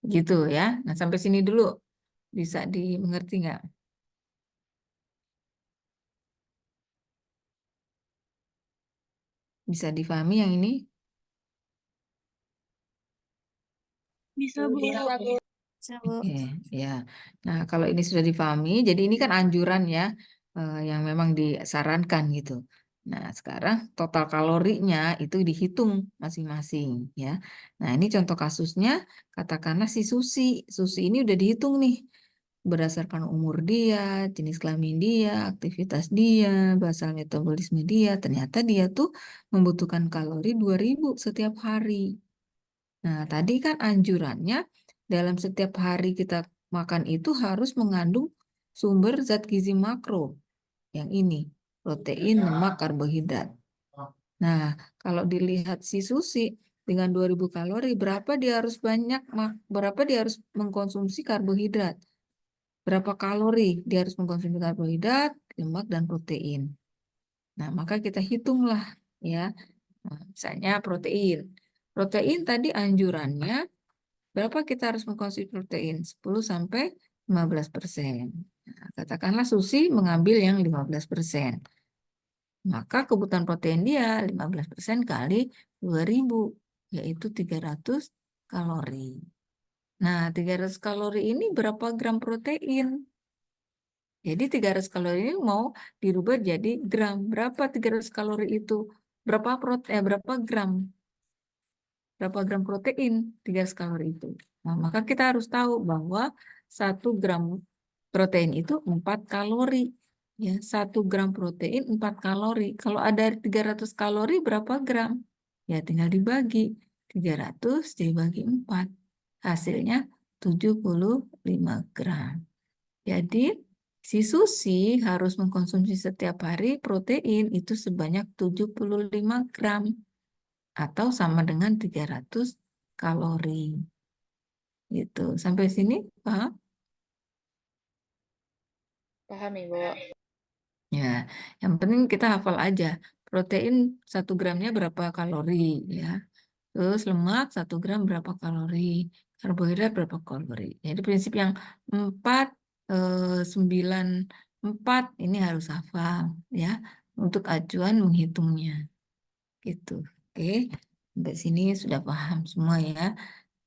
Gitu ya. Nah, sampai sini dulu bisa dimengerti nggak? Bisa difahami yang ini? Bisa, Bu. Oke, ya. Nah, kalau ini sudah difahami, jadi ini kan anjuran ya, yang memang disarankan gitu. Nah, sekarang total kalorinya itu dihitung masing-masing ya. Nah, ini contoh kasusnya, katakanlah si Susi. Susi ini udah dihitung nih, berdasarkan umur dia, jenis kelamin dia, aktivitas dia, basal metabolisme dia. Ternyata dia tuh membutuhkan kalori 2000 setiap hari. Nah, tadi kan anjurannya dalam setiap hari kita makan itu harus mengandung sumber zat gizi makro. Yang ini, protein, lemak, karbohidrat. Nah, kalau dilihat si Susi dengan 2000 kalori, berapa dia harus mengkonsumsi karbohidrat? Berapa kalori dia harus mengkonsumsi karbohidrat, lemak, dan protein. Nah, maka kita hitunglah ya. Nah, misalnya protein. Protein tadi anjurannya berapa kita harus mengkonsumsi protein? 10 sampai 15%. Nah, katakanlah Susi mengambil yang 15%. Maka kebutuhan protein dia 15% kali 2000, yaitu 300 kalori. Nah, 300 kalori ini berapa gram protein? Jadi 300 kalori ini mau dirubah jadi gram. Berapa 300 kalori itu? Berapa gram? Berapa gram protein 300 kalori itu. Nah, maka kita harus tahu bahwa 1 gram protein itu 4 kalori. Ya, 1 gram protein 4 kalori. Kalau ada 300 kalori berapa gram? Ya, tinggal dibagi. 300 dibagi 4. Hasilnya 75 gram. Jadi, si Susi harus mengkonsumsi setiap hari protein itu sebanyak 75 gram atau sama dengan 300 kalori. Gitu. Sampai sini paham? Paham, Ibu. Ya, yang penting kita hafal aja. Protein 1 gramnya berapa kalori ya. Terus lemak 1 gram berapa kalori. Karbohidrat berapa kalori. Jadi prinsip yang 4, 9, 4 ini harus hafal ya. Untuk acuan menghitungnya. Gitu. Oke. Sampai sini sudah paham semua ya.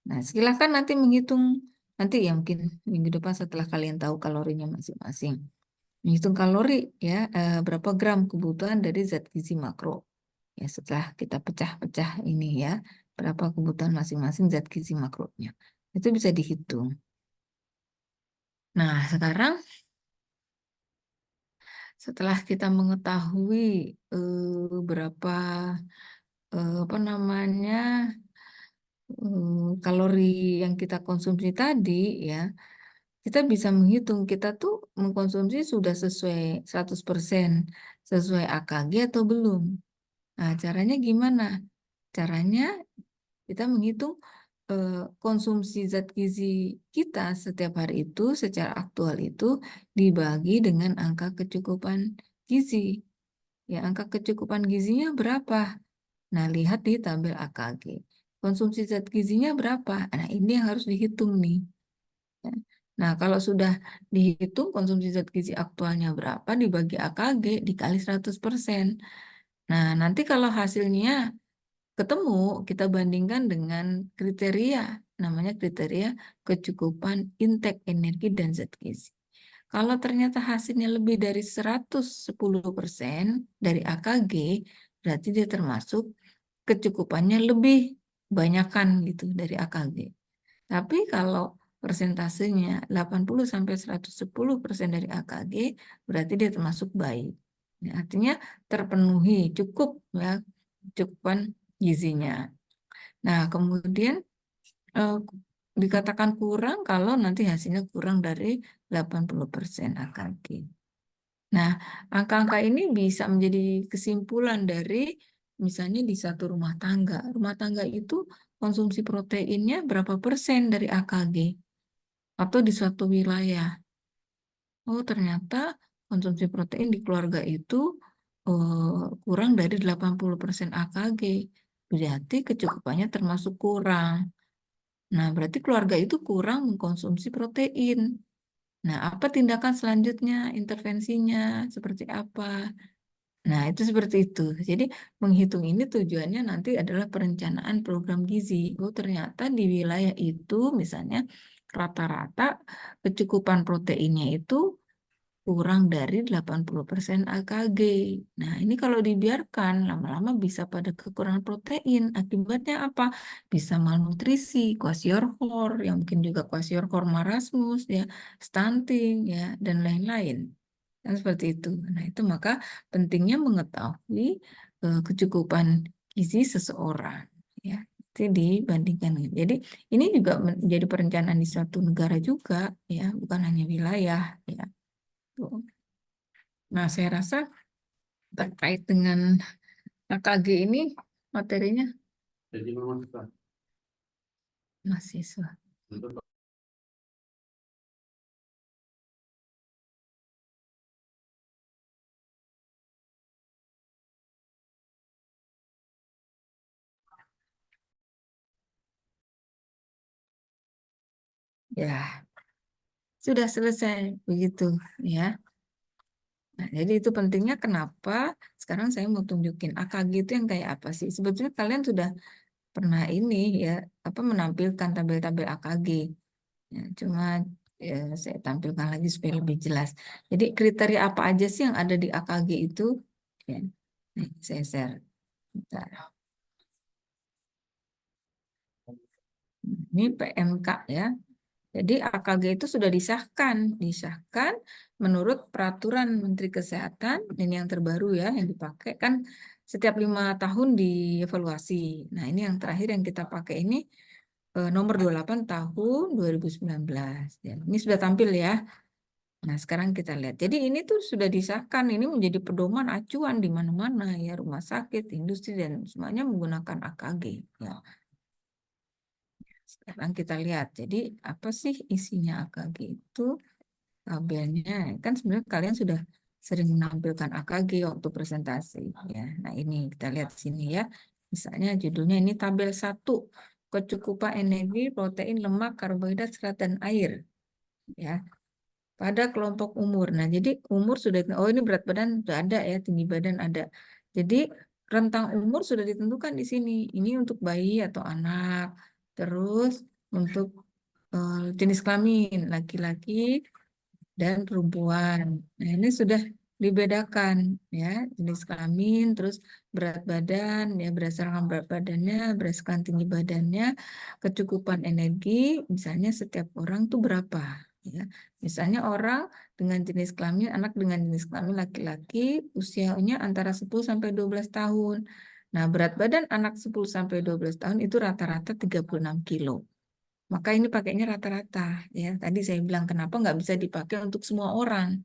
Nah, silakan nanti menghitung, nanti ya mungkin minggu depan setelah kalian tahu kalorinya masing-masing. Menghitung kalori ya, berapa gram kebutuhan dari zat gizi makro. Ya, setelah kita pecah-pecah ini ya, berapa kebutuhan masing-masing zat gizi makronya. Itu bisa dihitung. Nah, sekarang setelah kita mengetahui berapa apa namanya kalori yang kita konsumsi tadi ya, kita bisa menghitung kita tuh mengkonsumsi sudah sesuai 100% sesuai AKG atau belum. Nah, caranya gimana? Caranya kita menghitung konsumsi zat gizi kita setiap hari itu secara aktual itu dibagi dengan angka kecukupan gizi. Ya, angka kecukupan gizinya berapa? Nah, lihat di tabel AKG. Konsumsi zat gizinya berapa? Nah, ini yang harus dihitung nih. Ya. Nah, kalau sudah dihitung konsumsi zat gizi aktualnya berapa dibagi AKG dikali 100%. Nah, nanti kalau hasilnya ketemu, kita bandingkan dengan kriteria, namanya kriteria kecukupan intake energi dan zat gizi. Kalau ternyata hasilnya lebih dari 110% dari AKG, berarti dia termasuk kecukupannya lebih banyakan gitu dari AKG. Tapi kalau persentasenya 80-110% dari AKG, berarti dia termasuk baik. Ya, artinya terpenuhi, cukup ya, kecukupan gizinya. Nah, kemudian dikatakan kurang kalau nanti hasilnya kurang dari 80% AKG. Nah, angka-angka ini bisa menjadi kesimpulan dari misalnya di satu rumah tangga. Rumah tangga itu konsumsi proteinnya berapa persen dari AKG atau di suatu wilayah. Oh, ternyata konsumsi protein di keluarga itu kurang dari 80% AKG. Berarti kecukupannya termasuk kurang. Nah, berarti keluarga itu kurang mengkonsumsi protein. Nah, apa tindakan selanjutnya, intervensinya, seperti apa? Nah, itu seperti itu. Jadi, menghitung ini tujuannya nanti adalah perencanaan program gizi. Oh, ternyata di wilayah itu, misalnya, rata-rata kecukupan proteinnya itu kurang dari 80% AKG. Nah, ini kalau dibiarkan lama-lama bisa pada kekurangan protein. Akibatnya apa? Bisa malnutrisi, kwashiorkor, yang mungkin juga kwashiorkor marasmus, ya, stunting, ya, dan lain-lain. Kan seperti itu. Nah, itu maka pentingnya mengetahui kecukupan gizi seseorang, ya. Itu dibandingkan. Jadi, ini juga menjadi perencanaan di suatu negara juga, ya, bukan hanya wilayah, ya. Tuh. Nah, saya rasa terkait dengan AKG ini materinya Jadi memang sudah mahasiswa. untuk Ya, sudah selesai begitu, ya. Nah, jadi itu pentingnya kenapa sekarang saya mau tunjukin AKG itu yang kayak apa sih? Sebetulnya kalian sudah pernah ini ya, apa menampilkan tabel-tabel AKG. Ya, cuma ya, saya tampilkan lagi supaya lebih jelas. Jadi kriteria apa aja sih yang ada di AKG itu? Ya. Nih, saya share. Bentar. Ini PMK ya. Jadi AKG itu sudah disahkan menurut peraturan Menteri Kesehatan, ini yang terbaru ya, yang dipakai kan setiap 5 tahun dievaluasi. Nah, ini yang terakhir yang kita pakai ini nomor 28 tahun 2019. Ya, ini sudah tampil ya. Nah, sekarang kita lihat. Jadi ini tuh sudah disahkan, ini menjadi pedoman acuan di mana-mana ya, rumah sakit, industri dan semuanya menggunakan AKG ya. Sekarang kita lihat. Jadi apa sih isinya AKG itu? Tabelnya kan sebenarnya kalian sudah sering menampilkan AKG waktu presentasi ya. Nah, ini kita lihat sini ya. Misalnya judulnya ini tabel 1, kecukupan energi, protein, lemak, karbohidrat, serat dan air ya. Pada kelompok umur. Nah, jadi umur sudah, oh ini berat badan sudah ada ya, tinggi badan ada. Jadi rentang umur sudah ditentukan di sini. Ini untuk bayi atau anak. Terus untuk jenis kelamin, laki-laki dan perempuan. Nah, ini sudah dibedakan ya, jenis kelamin, terus berat badan ya berdasarkan berat badannya, berdasarkan tinggi badannya, kecukupan energi, misalnya setiap orang tuh berapa ya. Misalnya orang dengan jenis kelamin, anak dengan jenis kelamin laki-laki, usianya antara 10 sampai 12 tahun. Nah, berat badan anak 10 sampai 12 tahun itu rata-rata 36 kilo. Maka ini pakainya rata-rata ya. Tadi saya bilang kenapa nggak bisa dipakai untuk semua orang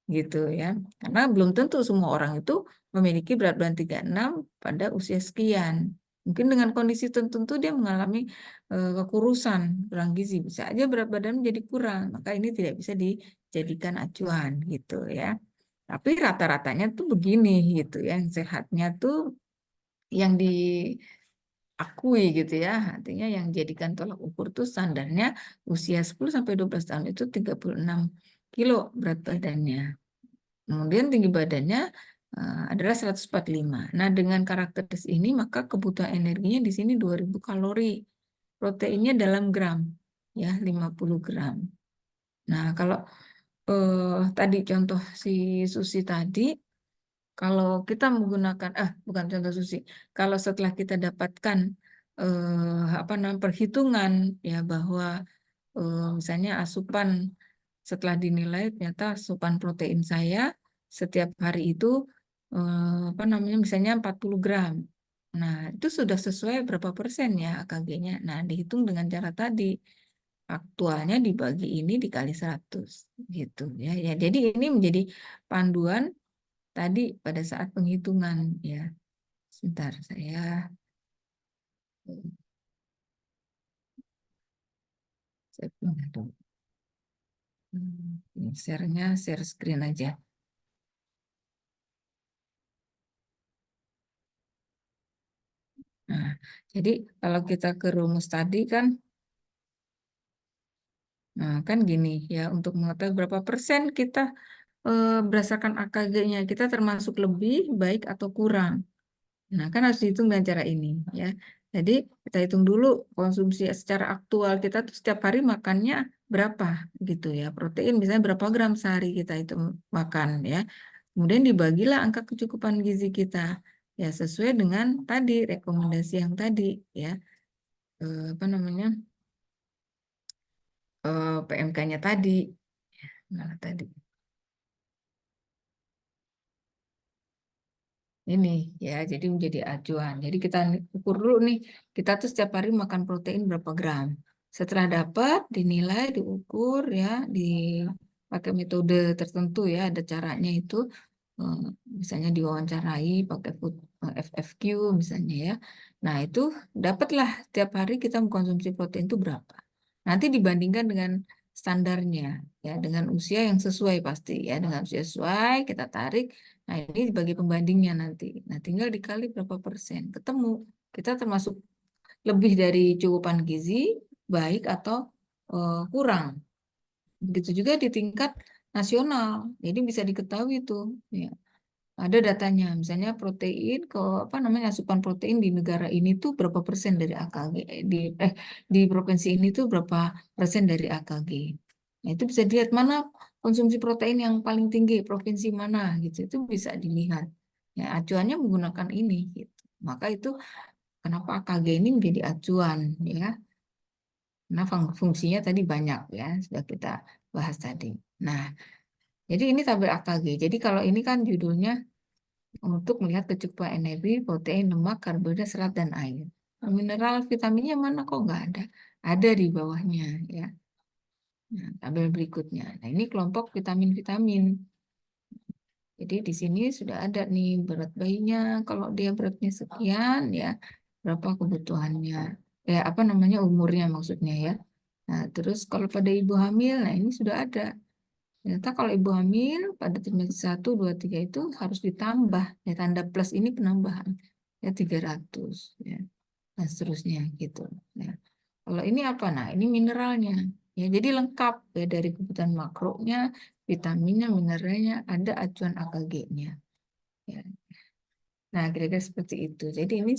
gitu ya. Karena belum tentu semua orang itu memiliki berat badan 36 pada usia sekian. Mungkin dengan kondisi tertentu dia mengalami kekurusan, kurang gizi. Bisa aja berat badan menjadi kurang. Maka ini tidak bisa dijadikan acuan gitu ya. Tapi rata-ratanya tuh begini gitu ya. Yang sehatnya tuh yang diakui gitu ya. Artinya yang jadikan tolak ukur tuh standarnya usia 10 sampai 12 tahun itu 36 kilo berat badannya. Kemudian tinggi badannya adalah 145. Nah, dengan karakteristik ini maka kebutuhan energinya di sini 2000 kalori. Proteinnya dalam gram ya 50 gram. Nah, kalau tadi contoh si Susi tadi, kalau kita menggunakan bukan contoh Susi, kalau setelah kita dapatkan apa namanya perhitungan ya bahwa misalnya asupan setelah dinilai ternyata asupan protein saya setiap hari itu apa namanya misalnya 40 gram. Nah, itu sudah sesuai berapa persen ya AKG-nya. Nah, dihitung dengan cara tadi. Aktualnya dibagi ini dikali 100 gitu ya. Ya, jadi ini menjadi panduan tadi pada saat penghitungan ya. Sebentar, saya pindah dulu. Ini share screen aja. Nah, jadi kalau kita ke rumus tadi kan, nah kan gini ya, untuk mengetahui berapa persen kita berdasarkan AKG-nya kita termasuk lebih, baik atau kurang. Nah, kan harus dihitung dengan cara ini ya. Jadi kita hitung dulu konsumsi secara aktual kita tuh setiap hari makannya berapa gitu ya. Protein misalnya berapa gram sehari kita itu makan ya. Kemudian dibagilah angka kecukupan gizi kita ya sesuai dengan tadi rekomendasi yang tadi ya. Apa namanya? PMK-nya tadi. Nah, tadi. Ini ya, jadi menjadi acuan. Jadi kita ukur dulu nih, kita tuh setiap hari makan protein berapa gram. Setelah dapat, dinilai, diukur ya, pakai metode tertentu ya, ada caranya itu, eh, misalnya diwawancarai pakai FFQ misalnya ya. Nah itu dapatlah setiap hari kita mengkonsumsi protein itu berapa. Nanti dibandingkan dengan standarnya ya, dengan usia yang sesuai pasti ya, dengan usia sesuai kita tarik. Nah, ini bagi pembandingnya nanti. Nah, tinggal dikali berapa persen. Ketemu, kita termasuk lebih dari cukupan gizi, baik atau kurang. Begitu juga di tingkat nasional. Jadi bisa diketahui tuh. Ya. Ada datanya, misalnya protein, ke apa namanya asupan protein di negara ini tuh berapa persen dari AKG, di provinsi ini tuh berapa persen dari AKG. Nah, itu bisa dilihat mana konsumsi protein yang paling tinggi, provinsi mana gitu. Itu bisa dilihat. Ya, acuannya menggunakan ini gitu. Maka itu kenapa AKG ini menjadi acuan ya. Nah, fungsinya tadi banyak ya, sudah kita bahas tadi. Nah, jadi ini tabel AKG. Jadi kalau ini kan judulnya untuk melihat kecukupan energi, protein, lemak, karbohidrat, serat, dan air. Mineral, vitaminnya mana kok nggak ada? Ada di bawahnya ya. Nah, tabel berikutnya. Nah, ini kelompok vitamin-vitamin. Jadi di sini sudah ada nih berat bayinya. Kalau dia beratnya sekian ya, berapa kebutuhannya? Apa namanya umurnya maksudnya ya. Nah, terus kalau pada ibu hamil, nah ini sudah ada. Ternyata kalau ibu hamil pada trimester 1, 2, 3 itu harus ditambah. Ya, tanda plus ini penambahan. Ya 300. Ya. Nah seterusnya gitu. Ya. Kalau ini apa? Nah ini mineralnya. Ya, jadi lengkap ya dari kebutuhan makronya, vitaminnya, mineralnya, ada acuan AKG-nya. Ya. Nah kira-kira seperti itu. Jadi ini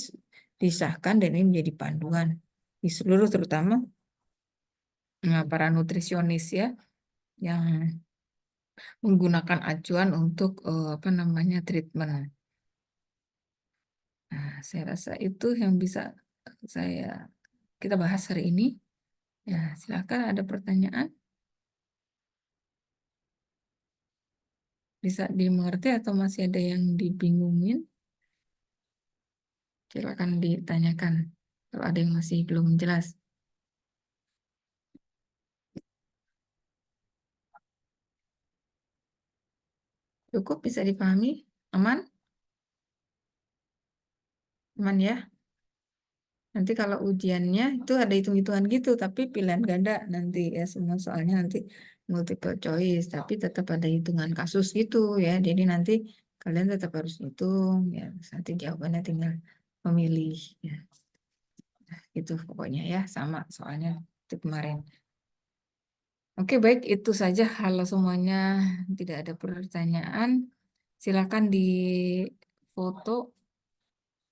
disahkan dan ini menjadi panduan di seluruh terutama para nutrisionis ya yang menggunakan acuan untuk apa namanya treatment. Nah, saya rasa itu yang bisa kita bahas hari ini. Ya, silakan ada pertanyaan. Bisa dimengerti atau masih ada yang dibingungin? Silakan ditanyakan kalau ada yang masih belum jelas. Cukup bisa dipahami? Aman? Aman ya? Nanti kalau ujiannya itu ada hitung-hitungan gitu, tapi pilihan ganda nanti ya semua soalnya nanti multiple choice, tapi tetap ada hitungan kasus gitu ya. Jadi nanti kalian tetap harus hitung ya. Nanti jawabannya tinggal memilih ya. Itu pokoknya ya sama soalnya itu kemarin. Oke, baik itu saja. Kalau semuanya tidak ada pertanyaan, silakan di foto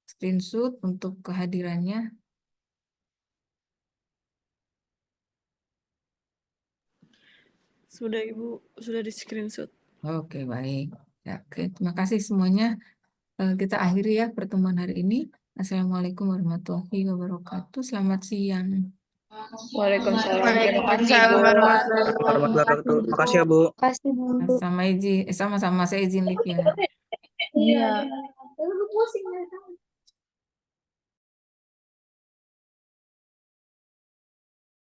screenshot untuk kehadirannya. Sudah Ibu, sudah di screenshot. Oke, baik. Ya, oke, terima kasih semuanya. Kita akhiri ya pertemuan hari ini. Assalamualaikum warahmatullahi wabarakatuh. Selamat siang. Waalaikumsalam. Waalaikumsalam warahmatullahi Warahmatullahi wabarakatuh. wabarakatuh. Makasih ya, Bu. Kasih Bu. Sama izin, sama-sama saya izin live ya. Iya.